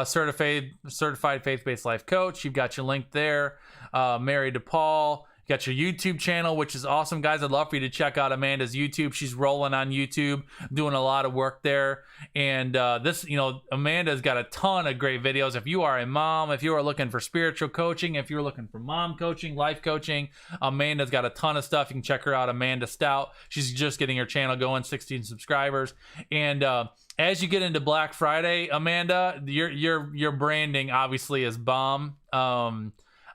Certified faith-based life coach. You've got your link there. Married to Paul. You got your YouTube channel, which is awesome, guys. I'd love for you to check out Amanda's YouTube. She's rolling on YouTube, doing a lot of work there. And Amanda's got a ton of great videos. If you are a mom, if you are looking for spiritual coaching, if you're looking for mom coaching, life coaching, Amanda's got a ton of stuff. You can check her out, Amanda Stout. She's just getting her channel going, 16 subscribers. And as you get into Black Friday, Amanda, your branding obviously is bomb.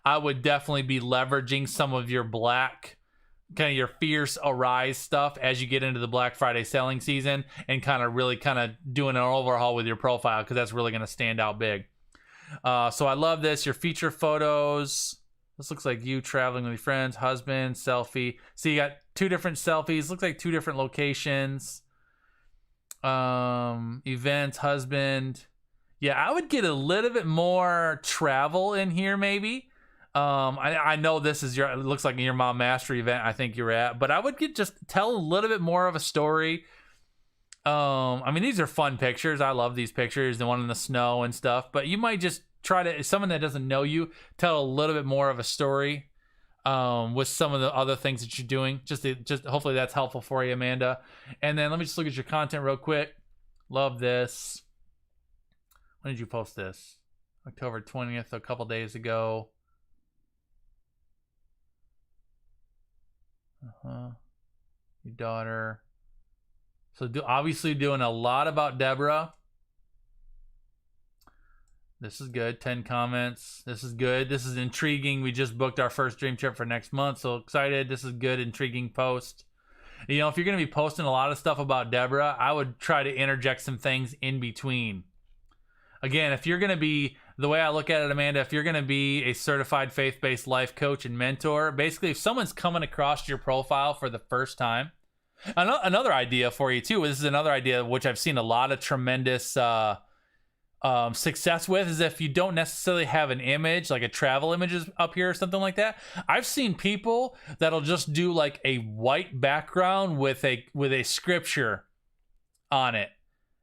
I would definitely be leveraging some of your your fierce arise stuff as you get into the Black Friday selling season, and really doing an overhaul with your profile, because that's really going to stand out big. So I love this. Your feature photos. This looks like you traveling with your friends, husband, selfie. So you got 2 different selfies. Looks like 2 different locations. Events, husband. Yeah, I would get a little bit more travel in here, maybe. I know this is it looks like your mom mastery event I think you're at, but I would just tell a little bit more of a story. I mean, these are fun pictures. I love these pictures, the one in the snow and stuff, but you might just try to, someone that doesn't know you, tell a little bit more of a story with some of the other things that you're doing. Just hopefully that's helpful for you, Amanda. And then let me just look at your content real quick. Love this. When did you post this? October 20th, a couple days ago. Your daughter. So obviously doing a lot about Deborah. This is good. 10 comments. This is good. This is intriguing. We just booked our first dream trip for next month. So excited. This is good, intriguing post. You know, if you're going to be posting a lot of stuff about Deborah, I would try to interject some things in between. Again, if you're going to be, the way I look at it, Amanda, if you're going to be a certified faith-based life coach and mentor, basically if someone's coming across your profile for the first time, another idea for you too, this is another idea which I've seen a lot of tremendous success with, is if you don't necessarily have an image, like a travel image up here or something like that. I've seen people that'll just do like a white background with a scripture on it.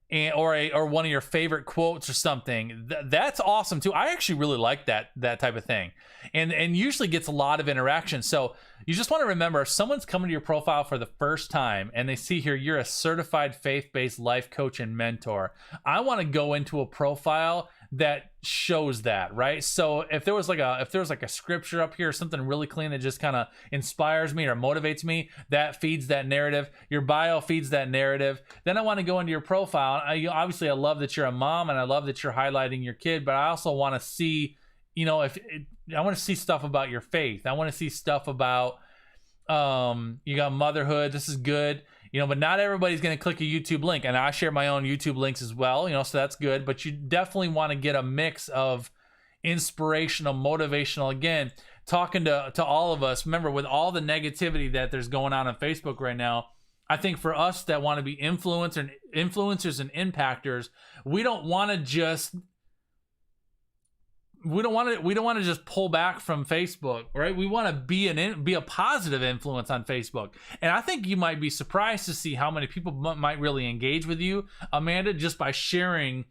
Or one of your favorite quotes or something. That's awesome too. I actually really like that type of thing, and usually gets a lot of interaction. So you just want to remember, if someone's coming to your profile for the first time and they see here you're a certified faith-based life coach and mentor, I want to go into a profile that shows that, right? So if there was like a scripture up here or something really clean that just kind of inspires me or motivates me, that feeds that narrative. Your bio feeds that narrative. Then I want to go into your profile. Obviously I love that you're a mom and I love that you're highlighting your kid, but I also want to see, I want to see stuff about your faith. I want to see stuff about you got motherhood. This is good. But not everybody's going to click a YouTube link, and I share my own YouTube links as well, so that's good. But you definitely want to get a mix of inspirational, motivational, again, talking to all of us. Remember, with all the negativity that there's going on Facebook right now, I think for us that want to be influencers and impactors, we don't want to just pull back from Facebook, right? We want to be a positive influence on Facebook. And I think you might be surprised to see how many people might really engage with you, Amanda, just by sharing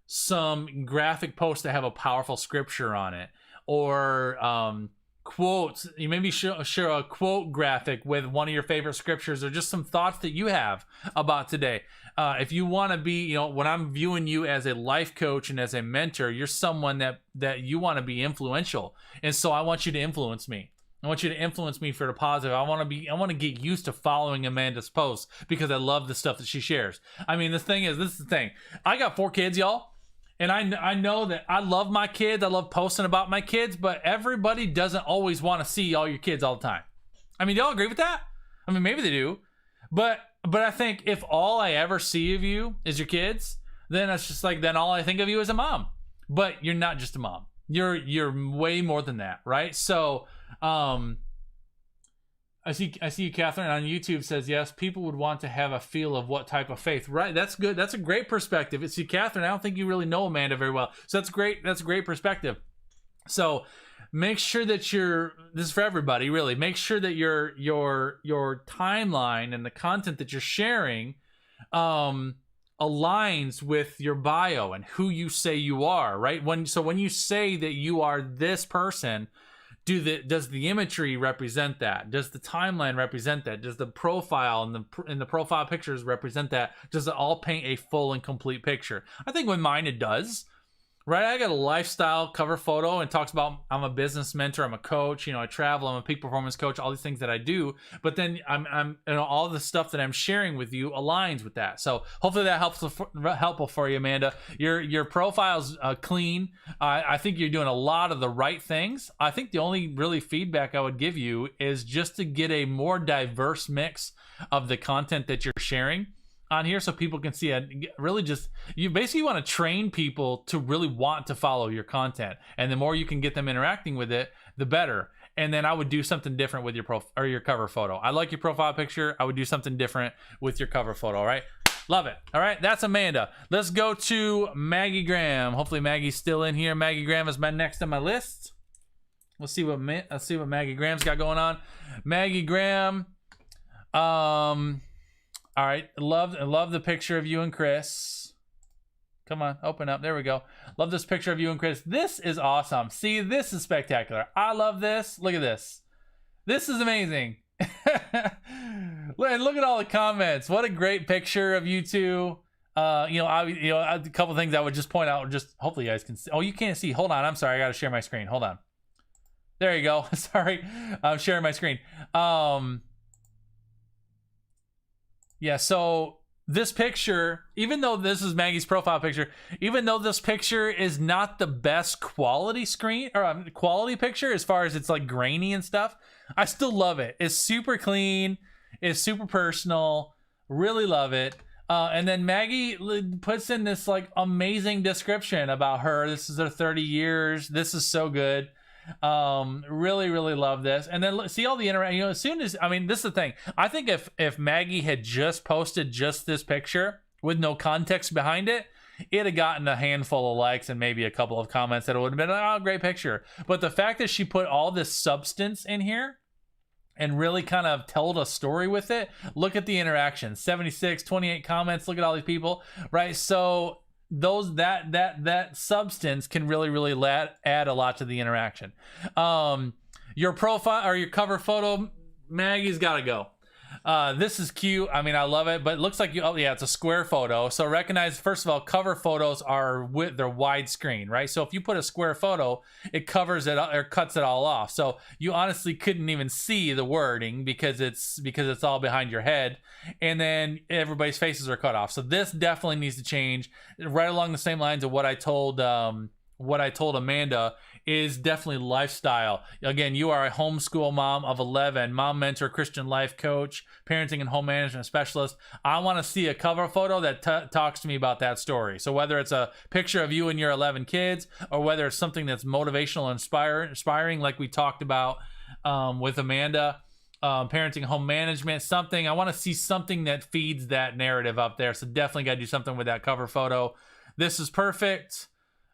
some graphic posts that have a powerful scripture on it, or quotes. You maybe share a quote graphic with one of your favorite scriptures, or just some thoughts that you have about today. If you want to be, when I'm viewing you as a life coach and as a mentor, you're someone that you want to be influential. And so I want you to influence me. I want you to influence me for the positive. I want to get used to following Amanda's posts because I love the stuff that she shares. I mean, this is the thing. I got 4 kids, y'all. And I know that I love my kids. I love posting about my kids, but everybody doesn't always want to see all your kids all the time. I mean, do y'all agree with that? I mean, maybe they do. But I think if all I ever see of you is your kids, then it's just like, then all I think of you is a mom. But you're not just a mom. You're way more than that, right? So, I see you, Catherine, on YouTube says, yes, people would want to have a feel of what type of faith. Right, that's good. That's a great perspective. See, Catherine, I don't think you really know Amanda very well. So that's great. That's a great perspective. So make sure that this is for everybody, really. Make sure that your timeline and the content that you're sharing aligns with your bio and who you say you are, right? When you say that you are this person, does the imagery represent that? Does the timeline represent that? Does the profile and the profile pictures represent that? Does it all paint a full and complete picture? I think with mine it does. Right, I got a lifestyle cover photo and talks about I'm a business mentor, I'm a coach, I travel, I'm a peak performance coach, all these things that I do. But then I'm all the stuff that I'm sharing with you aligns with that. So hopefully that helpful for you, Amanda. Your profile's clean. I think you're doing a lot of the right things. I think the only really feedback I would give you is just to get a more diverse mix of the content that you're sharing on here, so people can see it. Really, just you basically want to train people to really want to follow your content, and the more you can get them interacting with it, the better. And then I would do something different with your cover photo. I like your profile picture. I would do something different with your cover photo. All right, love it. All right, that's Amanda. Let's go to Maggie Graham. Hopefully Maggie's still in here. Maggie Graham is next on my list. Let's see what Maggie Graham's got going on. Maggie Graham. All right, love the picture of you and Chris. Come on, open up. There we go. Love this picture of you and Chris. This is awesome. See, this is spectacular. I love this. Look at this. This is amazing. And look at all the comments. What a great picture of you two. A couple things I would just point out. Just hopefully you guys can see. Oh, you can't see. Hold on. I'm sorry. I got to share my screen. Hold on. There you go. Sorry, I'm sharing my screen. Yeah, so this picture, even though this is Maggie's profile picture, even though this picture is not the best quality quality picture as far as it's like grainy and stuff, I still love it. It's super clean. It's super personal. Really love it. And then Maggie puts in this like amazing description about her. This is her 30 years. This is so good. Really love this. And then see all the interaction, as soon as, this is the thing. I think if Maggie had just posted just this picture with no context behind it, it'd have gotten a handful of likes and maybe a couple of comments that would have been, oh, great picture. But the fact that she put all this substance in here and really kind of told a story with it, look at the interaction. 76, 28 comments, look at all these people, right? So that substance can really add a lot to the interaction. Your profile or your cover photo, Maggie's got to go. This is cute. I love it, but it looks like it's a square photo. So recognize, first of all, cover photos are they're widescreen, right? So if you put a square photo, it covers it or cuts it all off. So you honestly couldn't even see the wording because it's all behind your head, and then everybody's faces are cut off. So this definitely needs to change. Right along the same lines of what I told Amanda is definitely lifestyle. Again, you are a homeschool mom of 11, mom mentor, Christian life coach, parenting and home management specialist. I want to see a cover photo that talks to me about that story. So whether it's a picture of you and your 11 kids, or whether it's something that's motivational and inspiring like we talked about with Amanda, parenting, home management, something. I want to see something that feeds that narrative up there. So definitely got to do something with that cover photo. This is perfect.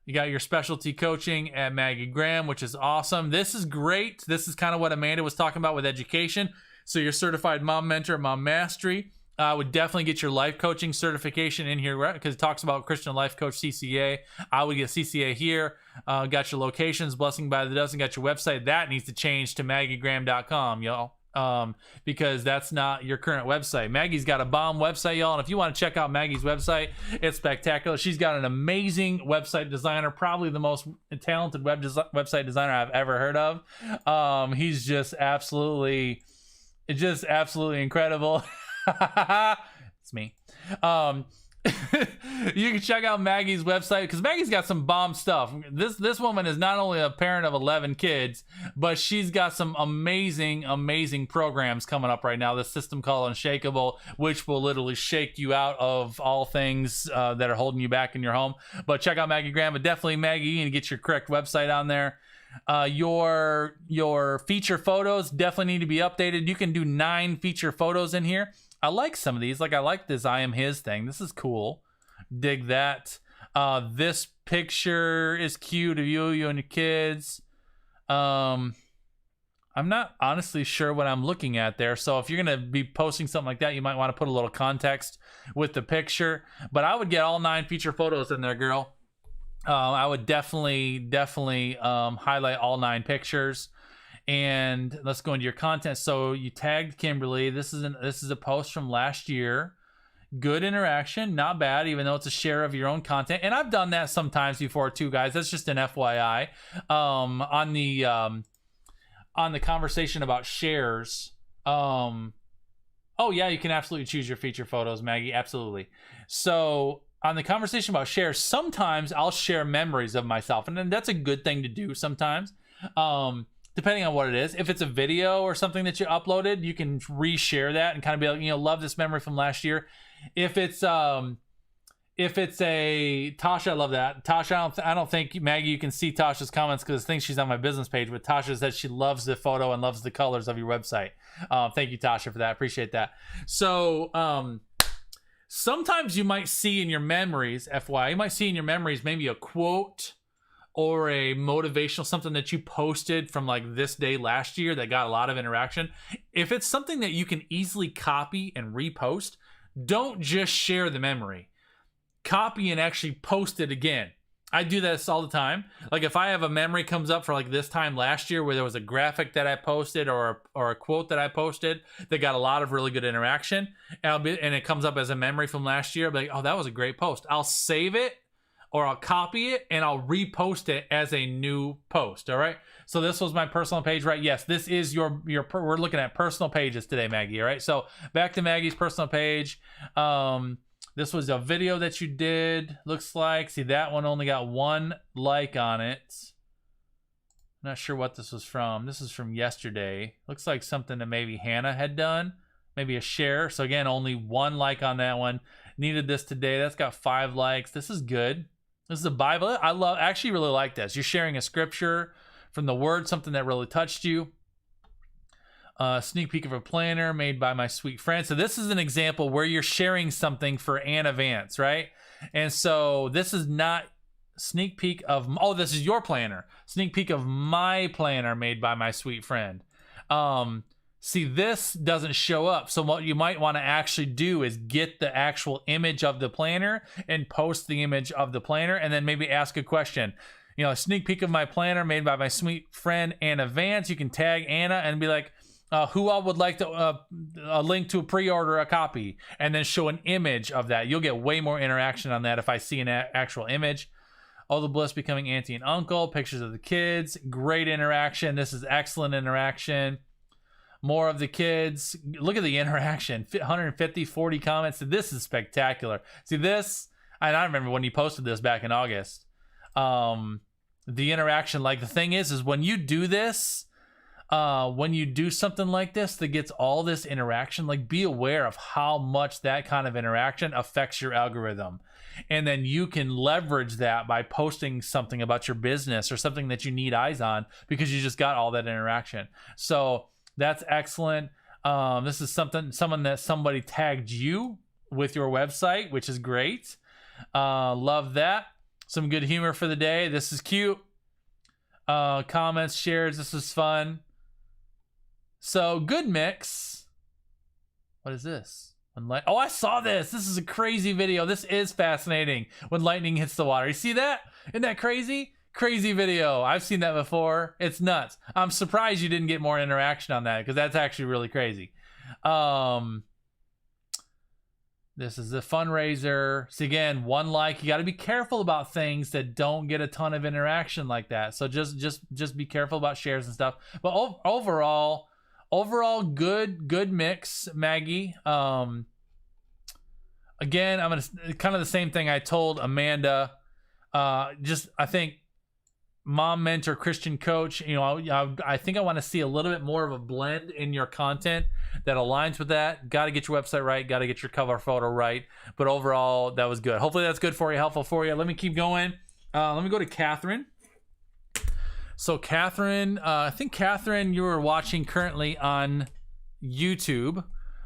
You got your specialty coaching at Maggie Graham, which is awesome. This is great. This is kind of what Amanda was talking about with education. So your certified mom mentor, mom mastery. I would definitely get your life coaching certification in here, right? Because it talks about Christian Life Coach CCA. I would get CCA here. Got your locations, Blessing by the Dozen. Got your website. That needs to change to maggiegraham.com, y'all. Because that's not your current website. Maggie's got a bomb website, y'all, and if you want to check out Maggie's website, it's spectacular. She's got an amazing website designer, probably the most talented website designer I've ever heard of. He's just absolutely incredible. It's me. You can check out Maggie's website because Maggie's got some bomb stuff. This woman is not only a parent of 11 kids, but she's got some amazing programs coming up right now. This system called Unshakable, which will literally shake you out of all things that are holding you back in your home. But check out Maggie Graham. But definitely, Maggie, you need to get your correct website on there. Your feature photos definitely need to be updated. You can do 9 feature photos in here. I like some of these. Like I like this I am his thing. This is cool. Dig that. This picture is cute of you and your kids. I'm not honestly sure what I'm looking at there. So if you're going to be posting something like that, you might want to put a little context with the picture. But I would get all 9 feature photos in there, girl. I would definitely highlight all 9 pictures. And let's go into your content. So you tagged Kimberly. This is a post from last year. Good interaction, not bad, even though it's a share of your own content. And I've done that sometimes before too, guys. That's just an FYI. On the conversation about shares. Oh yeah, you can absolutely choose your feature photos, Maggie. Absolutely. So on the conversation about shares, sometimes I'll share memories of myself, and then that's a good thing to do sometimes. Depending on what it is. If it's a video or something that you uploaded, you can reshare that and kind of be like, love this memory from last year. If it's a Tasha, I love that. Tasha, I don't think, Maggie, you can see Tasha's comments because I think she's on my business page, but Tasha said she loves the photo and loves the colors of your website. Thank you, Tasha, for that. Appreciate that. So, sometimes you might see in your memories, FYI, you might see in your memories maybe a quote or a motivational, something that you posted from like this day last year that got a lot of interaction. If it's something that you can easily copy and repost, don't just share the memory. Copy and actually post it again. I do this all the time. Like if I have a memory comes up for like this time last year where there was a graphic that I posted or a quote that I posted that got a lot of really good interaction, and it comes up as a memory from last year, I'll be like, oh, that was a great post. I'll save it, or I'll copy it and I'll repost it as a new post. All right. So this was my personal page, right? Yes, this is your we're looking at personal pages today, Maggie. All right. So back to Maggie's personal page. This was a video that you did, looks like. See, that one only got 1 like on it. Not sure what this was from. This is from yesterday. Looks like something that maybe Hannah had done. Maybe a share. So again, only 1 like on that one. Needed this today. That's got 5 likes. This is good. This is a Bible. Actually really like this. You're sharing a scripture from the Word, something that really touched you. Sneak peek of a planner made by my sweet friend. So this is an example where you're sharing something for Anna Vance, right? And so this is not sneak peek of, oh, this is your planner. Sneak peek of my planner made by my sweet friend. See, this doesn't show up. So what you might want to actually do is get the actual image of the planner and post the image of the planner, and then maybe ask a question. A sneak peek of my planner made by my sweet friend Anna Vance. You can tag Anna and be like, who all would like to a link to pre-order a copy, and then show an image of that. You'll get way more interaction on that if I see an actual image. All the bliss becoming auntie and uncle, pictures of the kids, great interaction. This is excellent interaction. More of the kids. Look at the interaction. 150, 40 comments. This is spectacular. See this, and I remember when you posted this back in August. The interaction, like the thing is when you do this, when you do something like this that gets all this interaction, like be aware of how much that kind of interaction affects your algorithm. And then you can leverage that by posting something about your business or something that you need eyes on because you just got all that interaction. So That's excellent. This is someone that somebody tagged you with your website, which is great. Love that. Some good humor for the day. This is cute. Comments, shares. This is fun. So good mix. What is this? Oh, I saw this. This is a crazy video. This is fascinating. When lightning hits the water. You see that? Isn't that crazy? Crazy video. I've seen that before. It's nuts. I'm surprised you didn't get more interaction on that because that's actually really crazy. This is a fundraiser. So again, one like. You got to be careful about things that don't get a ton of interaction like that. So just be careful about shares and stuff. But overall good mix, Maggie. Again, I'm gonna kind of the same thing I told Amanda. I think mom, mentor, Christian coach. You know, I think I want to see a little bit more of a blend in your content that aligns with that. Got to get your website right. Got to get your cover photo right. But overall, that was good. Hopefully that's good for you, helpful for you. Let me keep going. Let me go to Catherine. So Catherine, I think Catherine, you are watching currently on YouTube,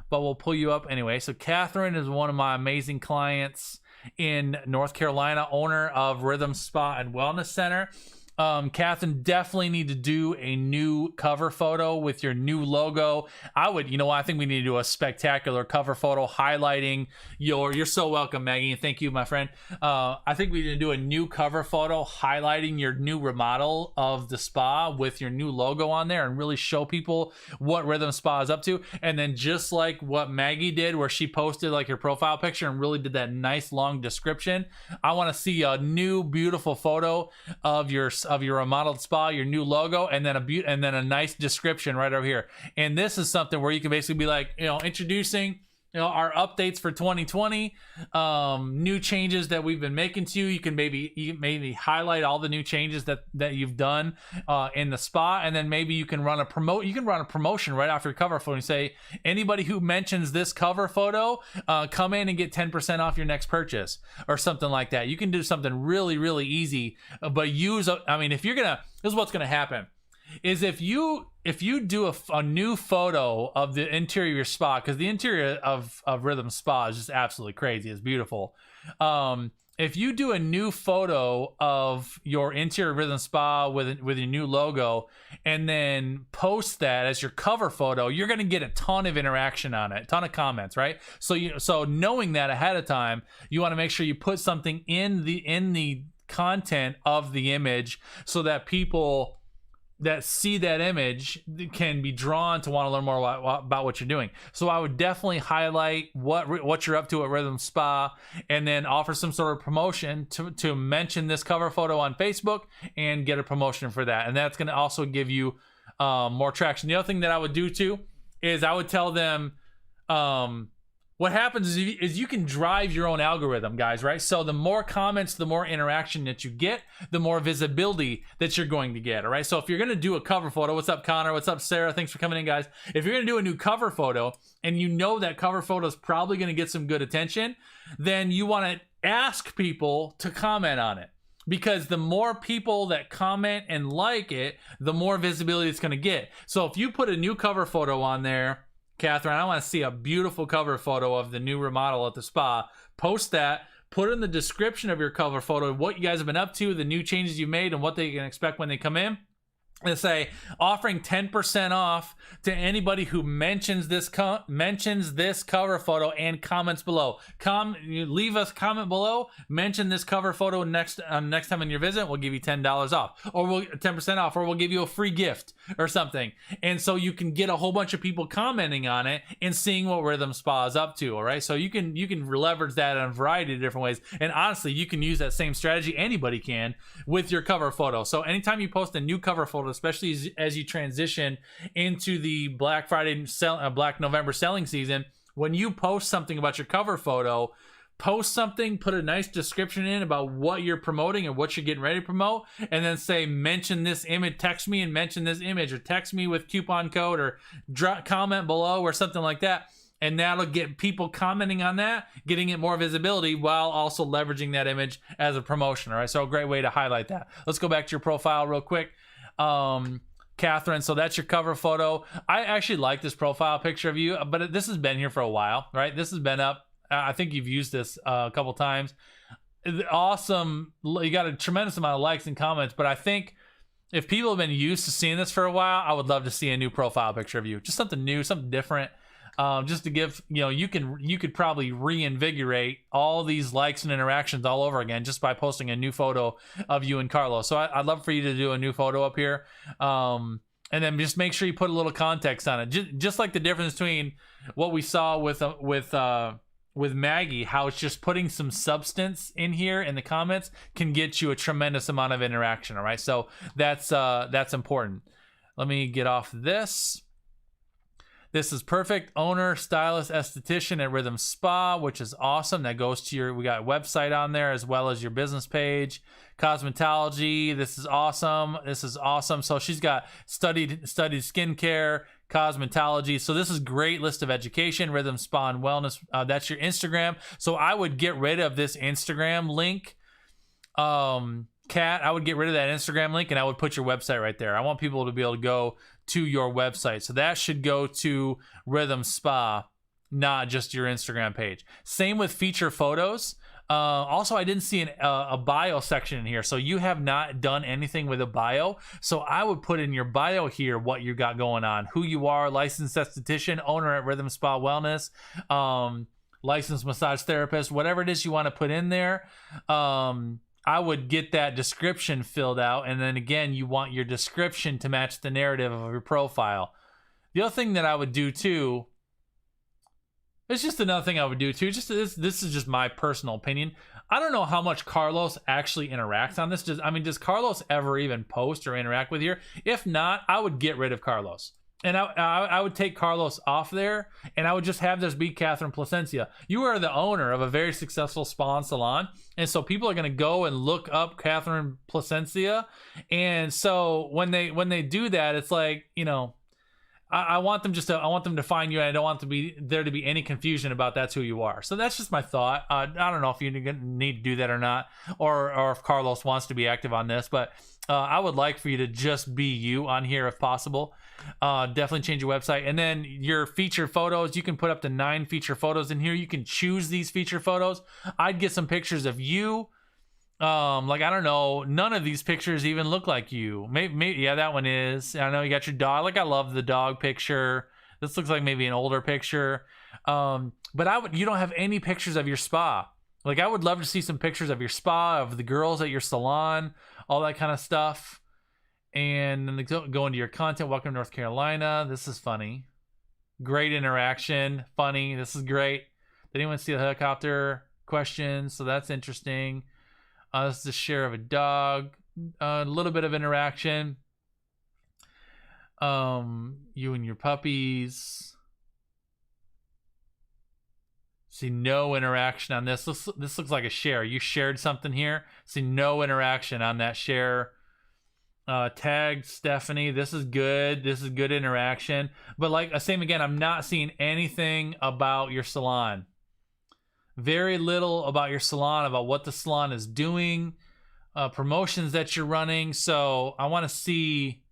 but we'll pull you up anyway. So Catherine is one of my amazing clients in North Carolina, owner of Rhythm Spa and Wellness Center. Catherine, definitely need to do a new cover photo with your new logo. I think we need to do a spectacular cover photo highlighting you're so welcome, Maggie, and thank you, my friend. I think we need to do a new cover photo highlighting your new remodel of the spa with your new logo on there and really show people what Rhythm Spa is up to. And then just like what Maggie did, where she posted like her profile picture and really did that nice long description, I want to see a new beautiful photo of your remodeled spa, your new logo, and then a nice description right over here. And this is something where you can basically be like, introducing our updates for 2020, new changes that we've been making to you. You can maybe highlight all the new changes that you've done in the spa, and then maybe you can run a promotion right off your cover photo and say, anybody who mentions this cover photo, come in and get 10% off your next purchase or something like that. You can do something really, really easy, but this is what's gonna happen. Is if you do a new photo of the interior of your spa, because the interior of Rhythm Spa is just absolutely crazy. It's beautiful. If you do a new photo of your interior Rhythm Spa with your new logo and then post that as your cover photo, you're going to get a ton of interaction on it, a ton of comments, right? So knowing that ahead of time, you want to make sure you put something in the content of the image so that people that see that image can be drawn to want to learn more about what you're doing. So I would definitely highlight what you're up to at Rhythm Spa, and then offer some sort of promotion to mention this cover photo on Facebook and get a promotion for that. And that's going to also give you more traction. The other thing that I would do too is I would tell them what happens is you can drive your own algorithm, guys, right? So the more comments, the more interaction that you get, the more visibility that you're going to get, all right? So if you're going to do a cover photo, what's up, Connor? What's up, Sarah? Thanks for coming in, guys. If you're going to do a new cover photo and you know that cover photo is probably going to get some good attention, then you want to ask people to comment on it. Because the more people that comment and like it, the more visibility it's going to get. So if you put a new cover photo on there, Catherine, I want to see a beautiful cover photo of the new remodel at the spa. Post that. Put in the description of your cover photo what you guys have been up to, the new changes you made, and what they can expect when they come in. And say, offering 10% off to anybody who mentions this cover photo and comments below. Leave us comment below. Mention this cover photo next time on your visit. We'll give you $10 off, or 10% off, or we'll give you a free gift or something. And so you can get a whole bunch of people commenting on it and seeing what Rhythm Spa is up to. All right, so you can leverage that in a variety of different ways. And honestly, you can use that same strategy. Anybody can with your cover photo. So anytime you post a new cover photo, especially as you transition into the Black November selling season, when you post something about your cover photo, post something, put a nice description in about what you're promoting and what you're getting ready to promote, and then say, mention this image, text me and mention this image, or text me with coupon code, or comment below or something like that. And that'll get people commenting on that, getting it more visibility while also leveraging that image as a promotion. All right, so a great way to highlight that. Let's go back to your profile real quick. Catherine. So that's your cover photo. I actually like this profile picture of you, but this has been here for a while, right? This has been up. I think you've used this a couple times. Awesome. You got a tremendous amount of likes and comments, but I think if people have been used to seeing this for a while, I would love to see a new profile picture of you. Just something new, something different. Just to give, you could probably reinvigorate all these likes and interactions all over again just by posting a new photo of you and Carlos. So I'd love for you to do a new photo up here. And then just make sure you put a little context on it. Just like the difference between what we saw with Maggie, how it's just putting some substance in here in the comments can get you a tremendous amount of interaction. All right. So that's important. Let me get off this. This is perfect. Owner, stylist, esthetician at Rhythm Spa, which is awesome. That goes to we got a website on there as well as your business page. Cosmetology. This is awesome. This is awesome. So she's got studied skincare, cosmetology. So this is a great list of education, Rhythm Spa and Wellness. That's your Instagram. So I would get rid of this Instagram link. Kat, I would get rid of that Instagram link and I would put your website right there. I want people to be able to go to your website. So that should go to Rhythm Spa, not just your Instagram page. Same with feature photos. Also, I didn't see a bio section in here. So you have not done anything with a bio. So I would put in your bio here what you got going on. Who you are, licensed esthetician, owner at Rhythm Spa Wellness, licensed massage therapist, whatever it is you want to put in there. I would get that description filled out. And then again, you want your description to match the narrative of your profile. The other thing that I would do too, it's just another thing I would do too. Just this is just my personal opinion. I don't know how much Carlos actually interacts on this. Does Carlos ever even post or interact with here? If not, I would get rid of Carlos. And I would take Carlos off there, and I would just have this be Catherine Placencia. You are the owner of a very successful spa and salon, and so people are going to go and look up Catherine Placencia. And so when they do that, it's like, I want them to find you, and I don't want there to be any confusion about that's who you are. So that's just my thought. I don't know if you need to do that or not, or if Carlos wants to be active on this, but I would like for you to just be you on here if possible. Definitely change your website. And then your feature photos, you can put up to 9 feature photos in here. You can choose these feature photos. I'd get some pictures of you. Like, I don't know, none of these pictures even look like you. Maybe yeah, that one is. I know you got your dog. Like, I love the dog picture. This looks like maybe an older picture. But you don't have any pictures of your spa. Like, I would love to see some pictures of your spa, of the girls at your salon, all that kind of stuff. And then go into your content. Welcome to North Carolina. This is funny. Great interaction. Funny. This is great. Did anyone see the helicopter questions? So that's interesting. This is a share of a dog. A little bit of interaction. You and your puppies. See no interaction on this. This looks like a share. You shared something here. See no interaction on that share. Tagged Stephanie. This is good. This is good interaction. But like same again, I'm not seeing anything about your salon. Very little about your salon, about what the salon is doing, promotions that you're running. So I want to see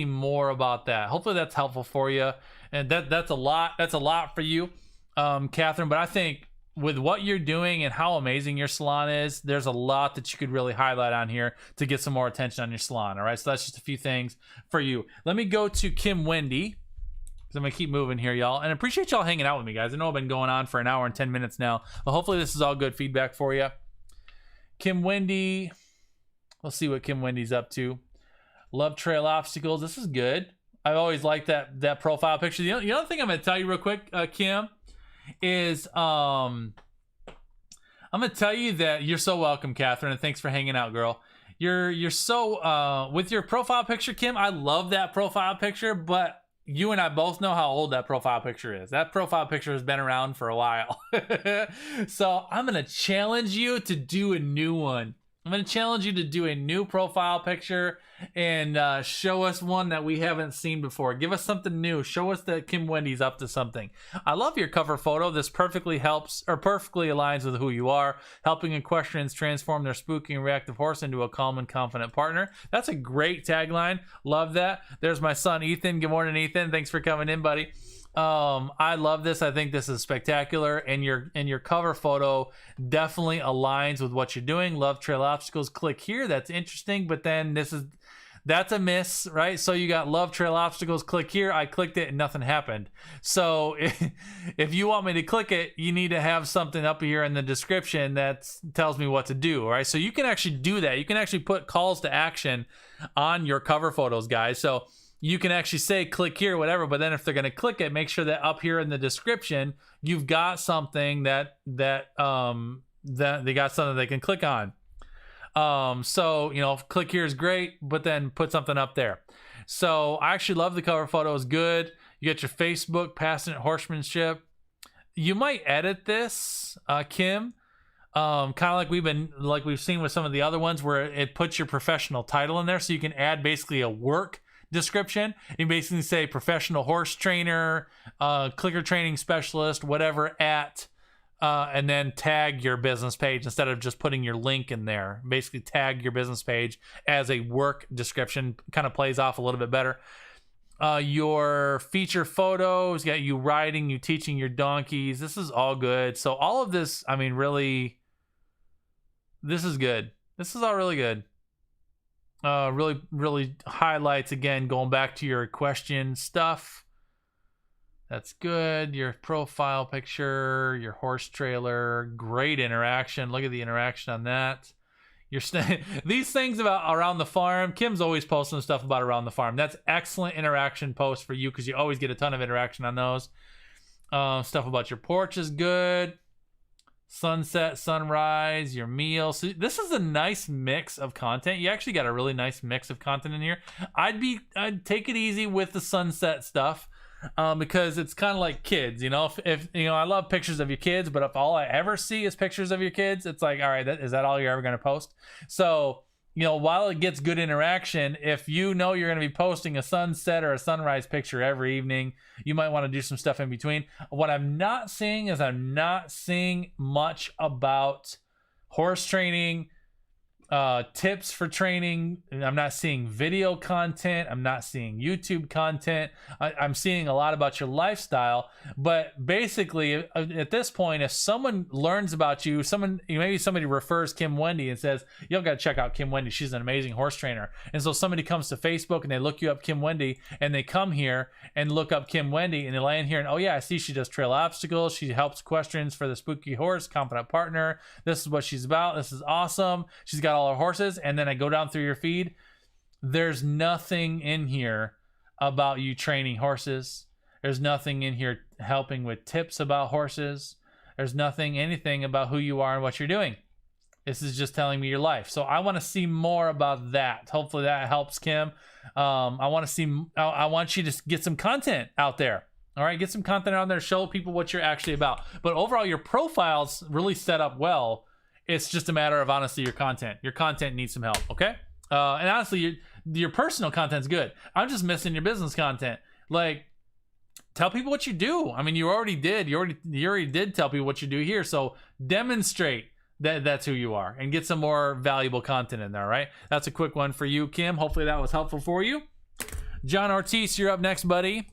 more about that. Hopefully that's helpful for you. And that's a lot. That's a lot for you, Catherine. But I think with what you're doing and how amazing your salon is, there's a lot that you could really highlight on here to get some more attention on your salon. All right, so that's just a few things for you. Let me go to Kim Wendy, because I'm gonna keep moving here, y'all. And I appreciate y'all hanging out with me, guys. I know I've been going on for an hour and 10 minutes now, but hopefully this is all good feedback for you. Kim Wendy, let's see what Kim Wendy's up to. Love trail obstacles. This is good. I've always liked that profile picture. The other thing I'm gonna tell you real quick, Kim, is I'm gonna tell you that you're so welcome, Catherine, and thanks for hanging out, girl. You're so with your profile picture, Kim. I love that profile picture, but you and I both know how old that profile picture is. That profile picture has been around for a while. So I'm gonna challenge you to do a new one. I'm going to challenge you to do a new profile picture and show us one that we haven't seen before. Give us something new. Show us that Kim Wendy's up to something. I love your cover photo. This perfectly helps or perfectly aligns with who you are, helping equestrians transform their spooky and reactive horse into a calm and confident partner. That's a great tagline. Love that. There's my son, Ethan. Good morning, Ethan. Thanks for coming in, buddy. I love this. I think this is spectacular, and your cover photo definitely aligns with what you're doing. Love trail obstacles. Click here. That's interesting, but then that's a miss, right? So you got love trail obstacles. Click here. I clicked it and nothing happened. So if you want me to click it, you need to have something up here in the description that tells me what to do, all right? So you can actually do that. You can actually put calls to action on your cover photos, guys. So you can actually say click here, whatever, but then if they're going to click it, make sure that up here in the description you've got something that they got something they can click on. So click here is great, but then put something up there. So I actually love the cover photo. It's good. You got your Facebook passionate horsemanship. You might edit this, Kim. Kind of like we've seen with some of the other ones where it puts your professional title in there, so you can add basically a work description. You basically say professional horse trainer, clicker training specialist, whatever at, and then tag your business page instead of just putting your link in there. Basically tag your business page as a work description. Kind of plays off a little bit better. Your feature photos, got you riding, you teaching your donkeys. This is all good. So all of this, I mean, really, this is good. This is all really good. Really highlights, again, going back to your question stuff. That's good. Your profile picture, your horse trailer, great interaction. Look at the interaction on that. These things about around the farm. Kim's always posting stuff about around the farm. That's excellent interaction post for you because you always get a ton of interaction on those. Stuff about your porch is good. Sunset, sunrise, your meal. So this is a nice mix of content. You actually got a really nice mix of content in here. I'd take it easy with the sunset stuff, because it's kind of like kids, if I love pictures of your kids, but if all I ever see is pictures of your kids, it's like, all right, is that all you're ever going to post? So while it gets good interaction, if you're going to be posting a sunset or a sunrise picture every evening, you might want to do some stuff in between. What I'm not seeing is I'm not seeing much about horse training, tips for training. I'm not seeing video content. I'm not seeing YouTube content. I'm seeing a lot about your lifestyle. But basically, at this point, if someone learns about you, maybe somebody refers Kim Wendy and says, you've got to check out Kim Wendy. She's an amazing horse trainer. And so somebody comes to Facebook and they look you up, Kim Wendy, and they come here and look up Kim Wendy and they land here and, oh yeah, I see she does trail obstacles. She helps equestrians for the spooky horse, confident partner. This is what she's about. This is awesome. She's got all her horses. And then I go down through your feed. There's nothing in here about you training horses. There's nothing in here helping with tips about horses. There's anything about who you are and what you're doing. This is just telling me your life. So I want to see more about that. Hopefully that helps, Kim. I want you to get some content out there. All right, get some content out there. Show people what you're actually about. But overall, your profile's really set up well. It's just a matter of, honestly, your content. Your content needs some help, okay? And honestly, your personal content's good. I'm just missing your business content. Like, tell people what you do. I mean, you already did. You already did tell people what you do here. So demonstrate that that's who you are and get some more valuable content in there, right? That's a quick one for you, Kim. Hopefully that was helpful for you. John Ortiz, you're up next, buddy.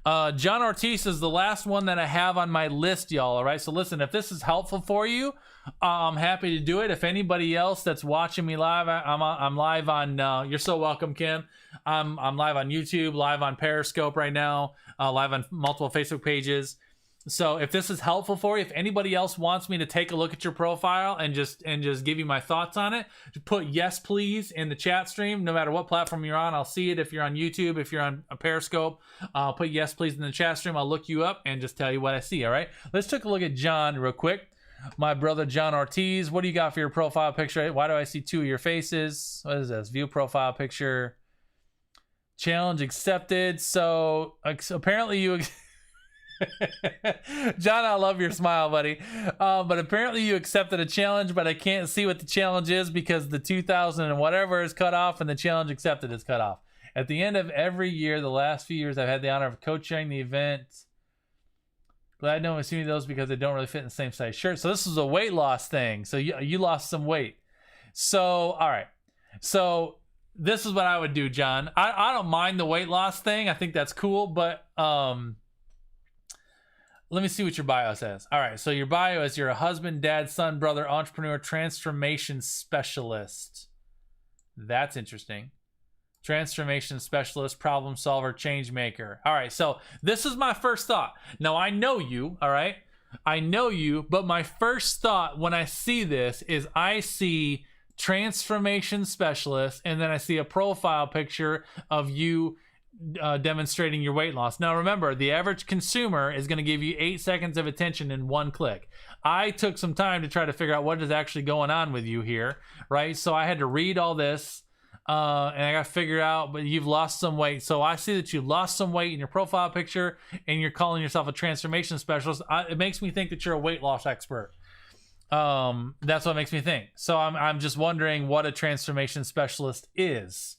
John Ortiz is the last one that I have on my list, y'all. All right, so listen, if this is helpful for you, I'm happy to do it. If anybody else that's watching me live, I'm live on. You're so welcome, Kim. I'm live on YouTube, live on Periscope right now, live on multiple Facebook pages. So if this is helpful for you, if anybody else wants me to take a look at your profile and just give you my thoughts on it, just put yes please in the chat stream. No matter what platform you're on, I'll see it. If you're on YouTube, if you're on a Periscope, I'll put yes please in the chat stream. I'll look you up and just tell you what I see. All right, let's take a look at John real quick. My brother John Ortiz, what do you got for your profile picture? Why do I see two of your faces? What is this? View profile picture. Challenge accepted. So apparently you John, I love your smile, buddy. But apparently you accepted a challenge, but I can't see what the challenge is because the 2000 and whatever is cut off and the challenge accepted is cut off. At the end of every year, the last few years, I've had the honor of co-chairing the event. Glad no one's seen those because they don't really fit in the same size shirt. So this is a weight loss thing. So you lost some weight. So, all right. So this is what I would do, John. I don't mind the weight loss thing. I think that's cool, but let me see what your bio says. All right, so your bio is you're a husband, dad, son, brother, entrepreneur, transformation specialist. That's interesting. Transformation specialist, problem solver, change maker. All right, so this is my first thought. Now, I know you, all right? I know you, but my first thought when I see this is I see transformation specialist, and then I see a profile picture of you demonstrating your weight loss. Now remember, the average consumer is going to give you 8 seconds of attention in one click. I took some time to try to figure out what is actually going on with you here, right? So I had to read all this and I got to figure out, but you've lost some weight. So I see that you lost some weight in your profile picture and you're calling yourself a transformation specialist. It makes me think that you're a weight loss expert. That's what makes me think. So I'm just wondering what a transformation specialist is.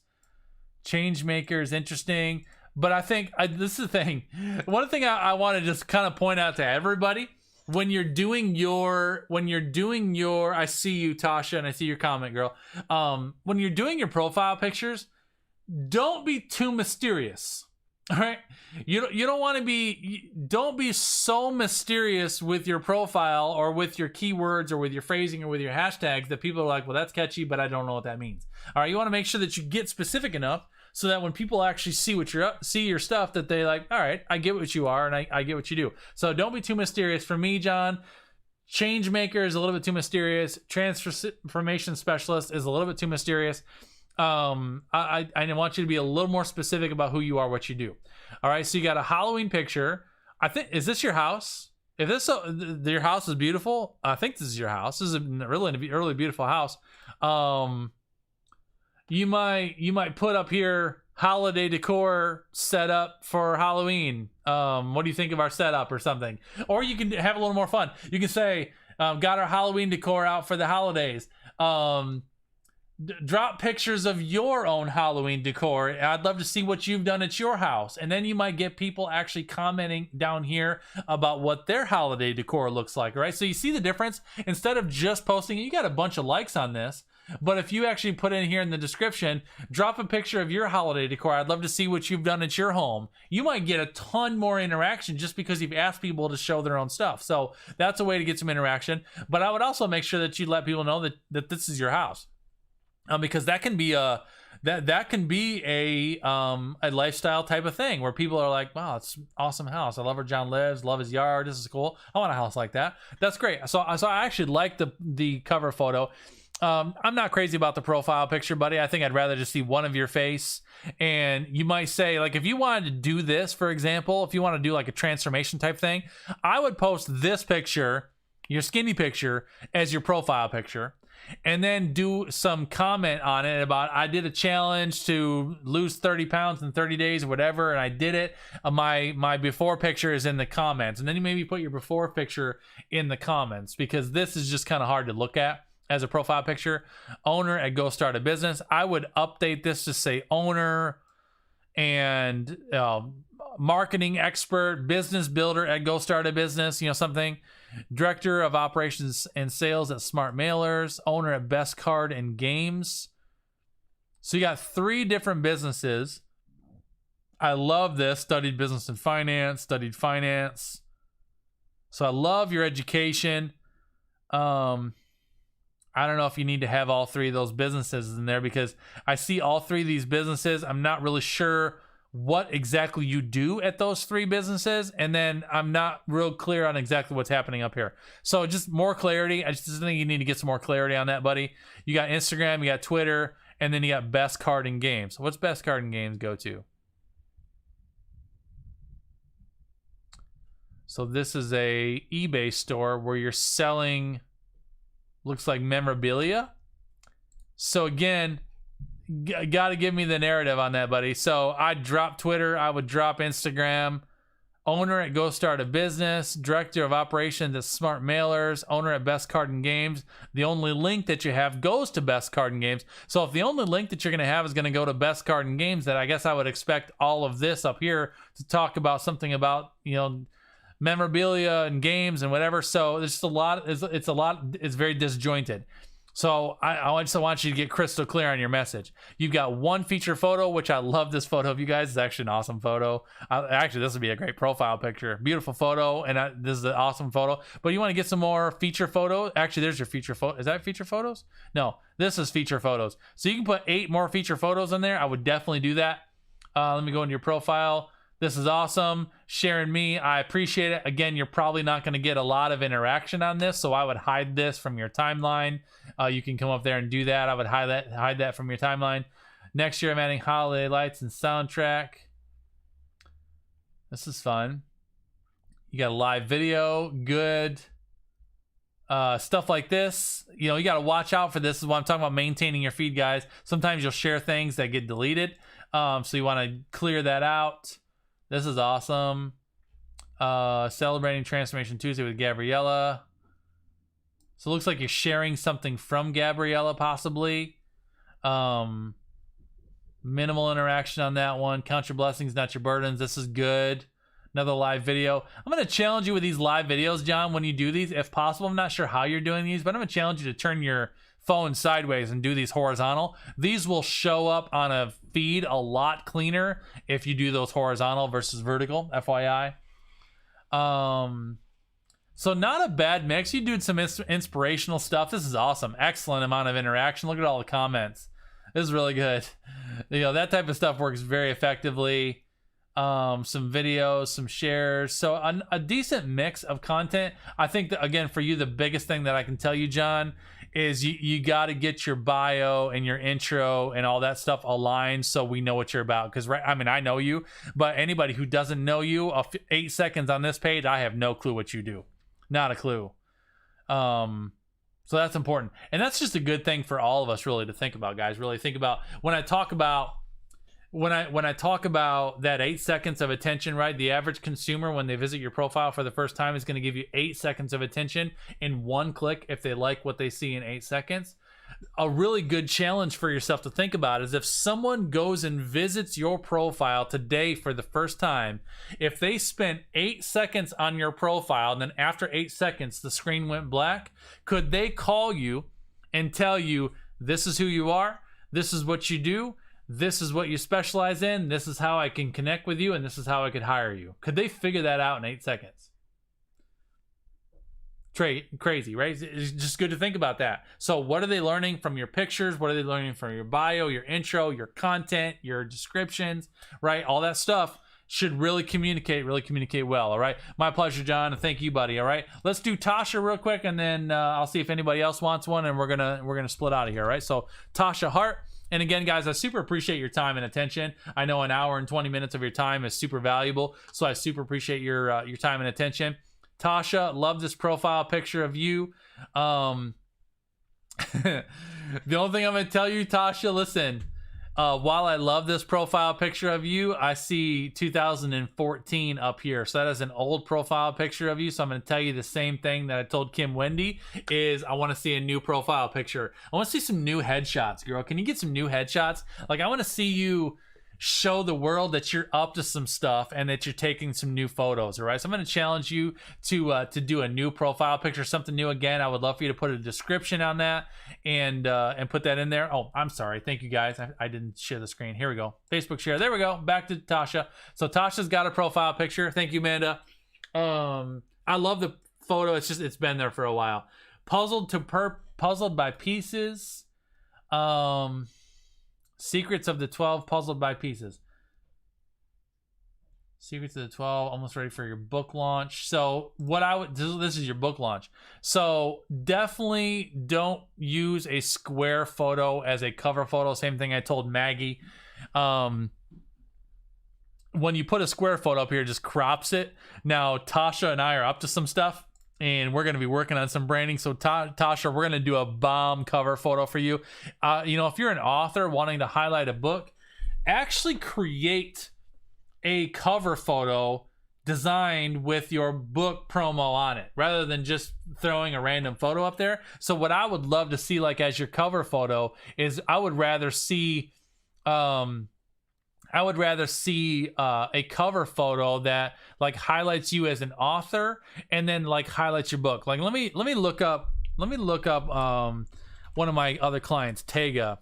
Change maker is interesting, but I think this is the thing. One thing I want to just kind of point out to everybody when you're doing your, I see you, Tasha, and I see your comment, girl. When you're doing your profile pictures, don't be too mysterious. All right, you don't want to be. Don't be so mysterious with your profile or with your keywords or with your phrasing or with your hashtags that people are like, well, that's catchy, but I don't know what that means. All right, you want to make sure that you get specific enough so that when people actually see your stuff, that they like, all right, I get what you are and I get what you do. So don't be too mysterious. For me, John, change maker is a little bit too mysterious. Transformation specialist is a little bit too mysterious. I want you to be a little more specific about who you are, what you do. All right, so you got a Halloween picture. I think, is this your house? If this your house is beautiful, I think this is your house. This is a really beautiful house. You might put up here holiday decor setup for Halloween. What do you think of our setup or something? Or you can have a little more fun. You can say, got our Halloween decor out for the holidays. Drop pictures of your own Halloween decor. I'd love to see what you've done at your house. And then you might get people actually commenting down here about what their holiday decor looks like, right? So you see the difference? Instead of just posting it, you got a bunch of likes on this. But if you actually put in here in the description, drop a picture of your holiday decor. I'd love to see what you've done at your home. You might get a ton more interaction just because you've asked people to show their own stuff. So that's a way to get some interaction. But I would also make sure that you let people know that this is your house. Because that can be a lifestyle type of thing where people are like, wow, it's an awesome house. I love where John lives, love his yard. This is cool. I want a house like that. That's great. So I actually like the cover photo. I'm not crazy about the profile picture, buddy. I think I'd rather just see one of your face. And you might say, like, if you wanted to do this, for example, if you want to do like a transformation type thing, I would post this picture, your skinny picture, as your profile picture. And then do some comment on it about, I did a challenge to lose 30 pounds in 30 days or whatever, and I did it. My before picture is in the comments. And then you maybe put your before picture in the comments, because this is just kind of hard to look at as a profile picture. Owner at Go Start a Business. I would update this to say owner and marketing expert, business builder at Go Start a Business, something. Director of Operations and Sales at Smart Mailers, owner at Best Card and Games. So you got 3 different businesses. I love this. Studied business and finance, studied finance. So I love your education. I don't know if you need to have all 3 of those businesses in there, because I see all 3 of these businesses. I'm not really sure what exactly you do at those 3 businesses, and then I'm not real clear on exactly what's happening up here. So just more clarity. I just think you need to get some more clarity on that, buddy. You got Instagram, you got Twitter, and then you got Best Card and Games. What's Best Card and Games go to? So this is a eBay store where you're selling, looks like memorabilia. So again, got to give me the narrative on that, buddy. So I'd drop Twitter, I would drop Instagram, owner at Go Start a Business, director of operations at Smart Mailers, owner at Best Card and Games. The only link that you have goes to Best Card and Games. So if the only link that you're going to have is going to go to Best Card and Games, then I guess I would expect all of this up here to talk about something about, you know, memorabilia and games and whatever. So there's just a lot. It's very disjointed. So I just want you to get crystal clear on your message. You've got one feature photo, which I love this photo of you guys. It's actually an awesome photo. Actually, this would be a great profile picture. Beautiful photo, and this is an awesome photo. But you want to get some more feature photos. Actually, there's your feature photo. Is that feature photos? No, this is feature photos. So you can put 8 more feature photos in there. I would definitely do that. Let me go into your profile. This is awesome. Sharing me, I appreciate it. Again, you're probably not going to get a lot of interaction on this, so I would hide this from your timeline. You can come up there and do that. I would hide that from your timeline. Next year, I'm adding holiday lights and soundtrack. This is fun. You got a live video, good. Stuff like this, you know, you got to watch out for this. This is what I'm talking about, maintaining your feed, guys. Sometimes you'll share things that get deleted, so you want to clear that out. This is awesome. Celebrating Transformation Tuesday with Gabriella. So it looks like you're sharing something from Gabriella, possibly. Minimal interaction on that one. Count your blessings, not your burdens. This is good. Another live video. I'm going to challenge you with these live videos, John, when you do these, if possible. I'm not sure how you're doing these, but I'm going to challenge you to turn your phone sideways and do these horizontal. These will show up on a feed a lot cleaner if you do those horizontal versus vertical, FYI. So not a bad mix. You did some inspirational stuff. This is awesome. Excellent amount of interaction. Look at all the comments. This is really good. You know, that type of stuff works very effectively. Some videos, some shares. So a decent mix of content. I think that, again, for you, the biggest thing that I can tell you, John, is you got to get your bio and your intro and all that stuff aligned so we know what you're about. Because, right, I mean, I know you, but anybody who doesn't know you, 8 seconds on this page, I have no clue what you do. Not a clue. So that's important. And that's just a good thing for all of us, really, to think about, guys. Really think about when I talk about when I talk about that 8 seconds of attention, right? The average consumer, when they visit your profile for the first time, is going to give you 8 seconds of attention in one click if they like what they see in 8 seconds. A really good challenge for yourself to think about is if someone goes and visits your profile today for the first time, if they spent 8 seconds on your profile and then after 8 seconds the screen went black, could they call you and tell you, this is who you are, this is what you do, this is what you specialize in, this is how I can connect with you, and this is how I could hire you? Could they figure that out in 8 seconds? Crazy, right? It's just good to think about that. So what are they learning from your pictures? What are they learning from your bio, your intro, your content, your descriptions, right? All that stuff should really communicate well, all right? My pleasure, John, and thank you, buddy, all right? Let's do Tasha real quick, and then I'll see if anybody else wants one, and we're gonna split out of here, all right? So Tasha Hart. And again, guys, I super appreciate your time and attention. I know an hour and 20 minutes of your time is super valuable, so I super appreciate your time and attention. Tasha, love this profile picture of you. The only thing I'm going to tell you, Tasha, listen, while I love this profile picture of you, I see 2014 up here. So that is an old profile picture of you. So I'm going to tell you the same thing that I told Kim Wendy is I want to see a new profile picture. I want to see some new headshots, girl. Can you get some new headshots? Like, I want to see you show the world that you're up to some stuff and that you're taking some new photos, all right? So I'm going to challenge you to do a new profile picture, something new. Again, I would love for you to put a description on that and put that in there. Oh, I'm sorry. Thank you, guys. I didn't share the screen. Here we go. Facebook share. There we go. Back to Tasha. So Tasha's got a profile picture. Thank you, Amanda. I love the photo. It's been there for a while. Puzzled by pieces. Secrets of the 12, puzzled by pieces. Secrets of the 12, almost ready for your book launch. So what this is your book launch. So definitely don't use a square photo as a cover photo. Same thing I told Maggie. When you put a square photo up here, it just crops it. Now, Tasha and I are up to some stuff, and we're going to be working on some branding. So Tasha, we're going to do a bomb cover photo for you. You know, if you're an author wanting to highlight a book, actually create a cover photo designed with your book promo on it rather than just throwing a random photo up there. So what I would love to see, like, as your cover photo is I would rather see a cover photo that like highlights you as an author and then like highlights your book. Like let me look up one of my other clients, Tega,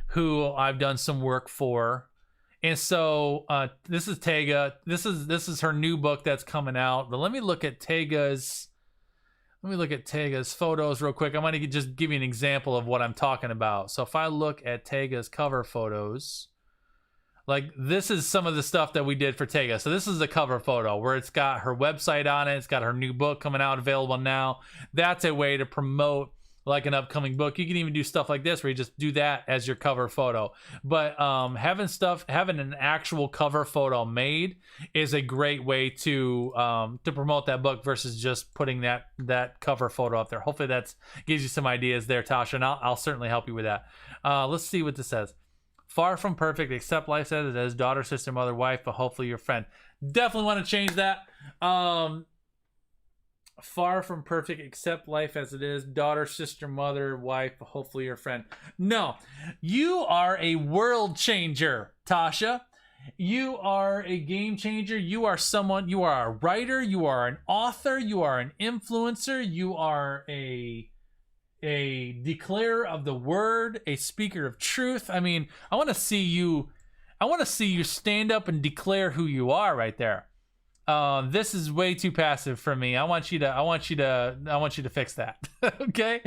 who I've done some work for. And so this is Tega. This is her new book that's coming out. But let me look at Tega's photos real quick. I'm going to just give you an example of what I'm talking about. So if I look at Tega's cover photos, like this is some of the stuff that we did for Tega. So this is the cover photo where it's got her website on it. It's got her new book coming out, available now. That's a way to promote like an upcoming book. You can even do stuff like this where you just do that as your cover photo. But having an actual cover photo made is a great way to promote that book versus just putting that cover photo up there. Hopefully that gives you some ideas there, Tasha, and I'll certainly help you with that. Let's see what this says. Far from perfect, accept life as it is, daughter, sister, mother, wife, but hopefully your friend. Definitely want to change that. Far from perfect, accept life as it is, daughter, sister, mother, wife, but hopefully your friend. No, you are a world changer, Tasha. You are a game changer. You are a writer, you are an author, you are an influencer, you are a declarer of the word, a speaker of truth. I mean, I want to see you stand up and declare who you are right there. This is way too passive for me. I want you to fix that. Okay.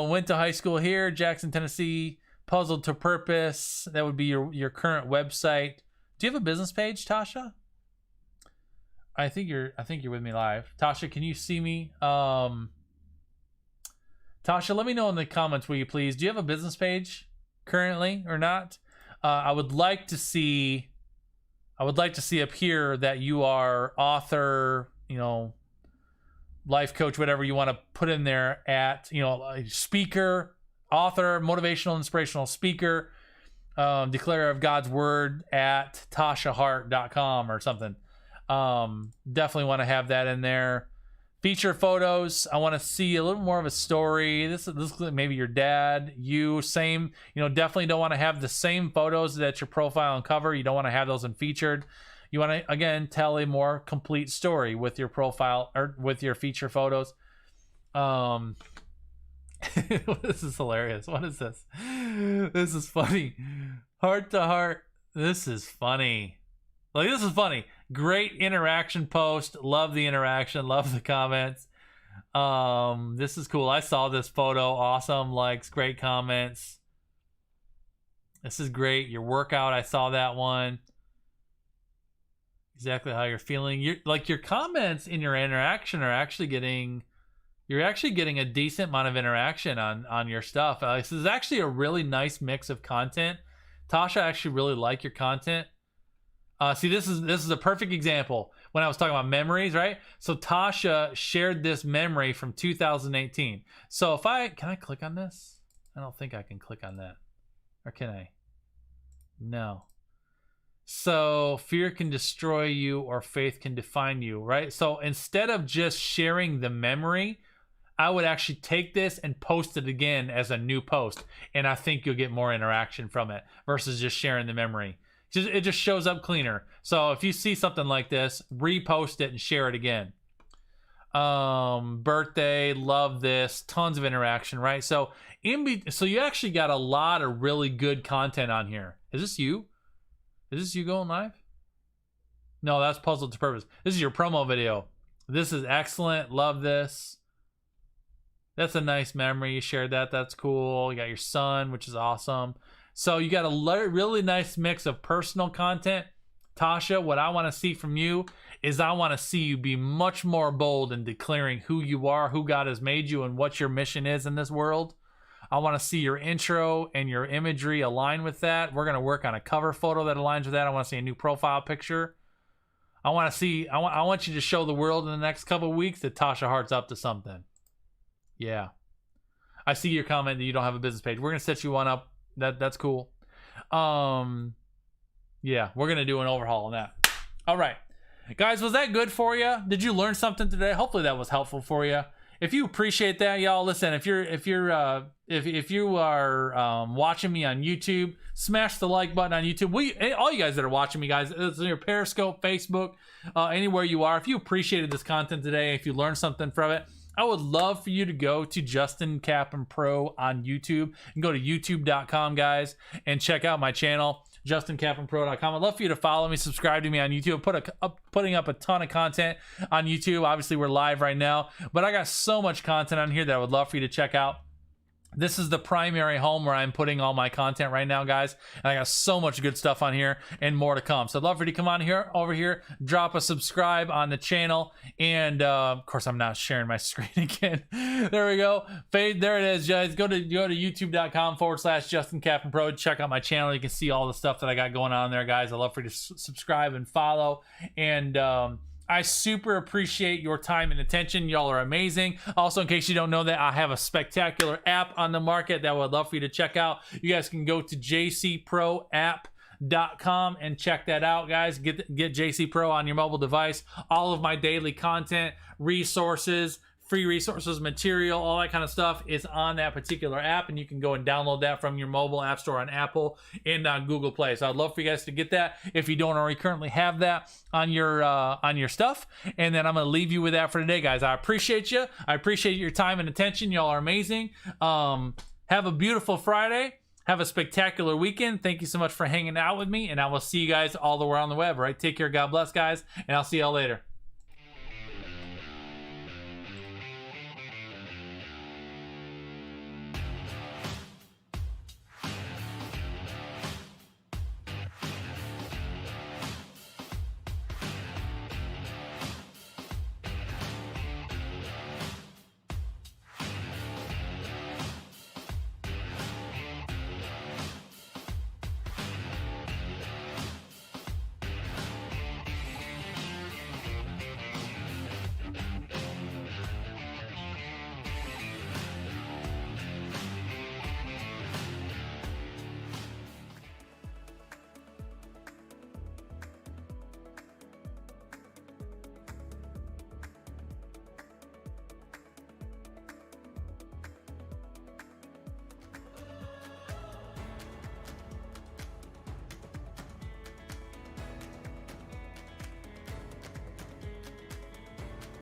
Went to high school here, Jackson, Tennessee. Puzzled to purpose. That would be your current website. Do you have a business page, Tasha? I think you're with me live. Tasha, can you see me? Tasha, let me know in the comments, will you please? Do you have a business page currently or not? I would like to see up here that you are author, life coach, whatever you want to put in there at, speaker, author, motivational, inspirational speaker, declarer of God's word at TashaHart.com or something. Definitely want to have that in there. Feature photos. I want to see a little more of a story. This is maybe your dad, you, same. Definitely don't want to have the same photos that your profile and cover. You don't want to have those in featured. You want to, again, tell a more complete story with your profile or with your feature photos. This is hilarious. What is this? This is funny. Heart to heart. This is funny. Like, this is funny. Great interaction post. Love the interaction. Love the comments. This is cool. I saw this photo. Awesome. Likes. Great comments. This is great. Your workout. I saw that one. Exactly how you're feeling. Your comments in your interaction are actually getting... You're actually getting a decent amount of interaction on your stuff. This is actually a really nice mix of content. Tasha, I actually really like your content. See, this is a perfect example when I was talking about memories, right? So Tasha shared this memory from 2018. So can I click on this? I don't think I can click on that. Or can I? No. So fear can destroy you or faith can define you, right? So instead of just sharing the memory, I would actually take this and post it again as a new post. And I think you'll get more interaction from it versus just sharing the memory. It just shows up cleaner. So if you see something like this, repost it and share it again. Birthday, love this, tons of interaction, right? So you actually got a lot of really good content on here. Is this you? Is this you going live? No, that's Puzzled to Purpose. This is your promo video. This is excellent. Love this. That's a nice memory. You shared that. That's cool. You got your son, which is awesome. So you got a really nice mix of personal content. Tasha, what I want to see from you is I want to see you be much more bold in declaring who you are, who God has made you, and what your mission is in this world. I want to see your intro and your imagery align with that. We're going to work on a cover photo that aligns with that. I want to see a new profile picture. I want you to show the world in the next couple of weeks that Tasha Hart's up to something. Yeah. I see your comment that you don't have a business page. We're going to set you one up. That's cool. Yeah, we're going to do an overhaul on that. All right. Guys, was that good for you? Did you learn something today? Hopefully that was helpful for you. If you appreciate that, y'all, listen, if you are watching me on YouTube, smash the like button on YouTube. All you guys that are watching me, guys, it's on your Periscope, Facebook, anywhere you are. If you appreciated this content today, if you learned something from it, I would love for you to go to Justin Kaplan Pro on YouTube and go to youtube.com, guys, and check out my channel, JustinKaplanPro.com. I'd love for you to follow me, subscribe to me on YouTube. Putting up a ton of content on YouTube. Obviously, we're live right now, but I got so much content on here that I would love for you to check out. This is the primary home where I'm putting all my content right now, guys. And I got so much good stuff on here and more to come. So I'd love for you to come on over here, drop a subscribe on the channel. And of course, I'm not sharing my screen again. There we go. There it is, guys. Go to youtube.com/Justin Kaplan Pro. Check out my channel. You can see all the stuff that I got going on there, guys. I'd love for you to subscribe and follow. And I super appreciate your time and attention. Y'all are amazing. Also, in case you don't know that, I have a spectacular app on the market that I would love for you to check out. You guys can go to jcproapp.com and check that out, guys. Get JC Pro on your mobile device. All of my daily content, resources, free resources, material, all that kind of stuff is on that particular app, and you can go and download that from your mobile app store on Apple and on Google Play. So I'd love for you guys to get that if you don't already currently have that on your stuff. And then I'm gonna leave you with that for today, guys. I appreciate you. I appreciate your time and attention. Y'all are amazing. Have a beautiful Friday. Have a spectacular weekend. Thank you so much for hanging out with me, and I will see you guys all the way on the web. Right? Take care. God bless, guys, and I'll see y'all later.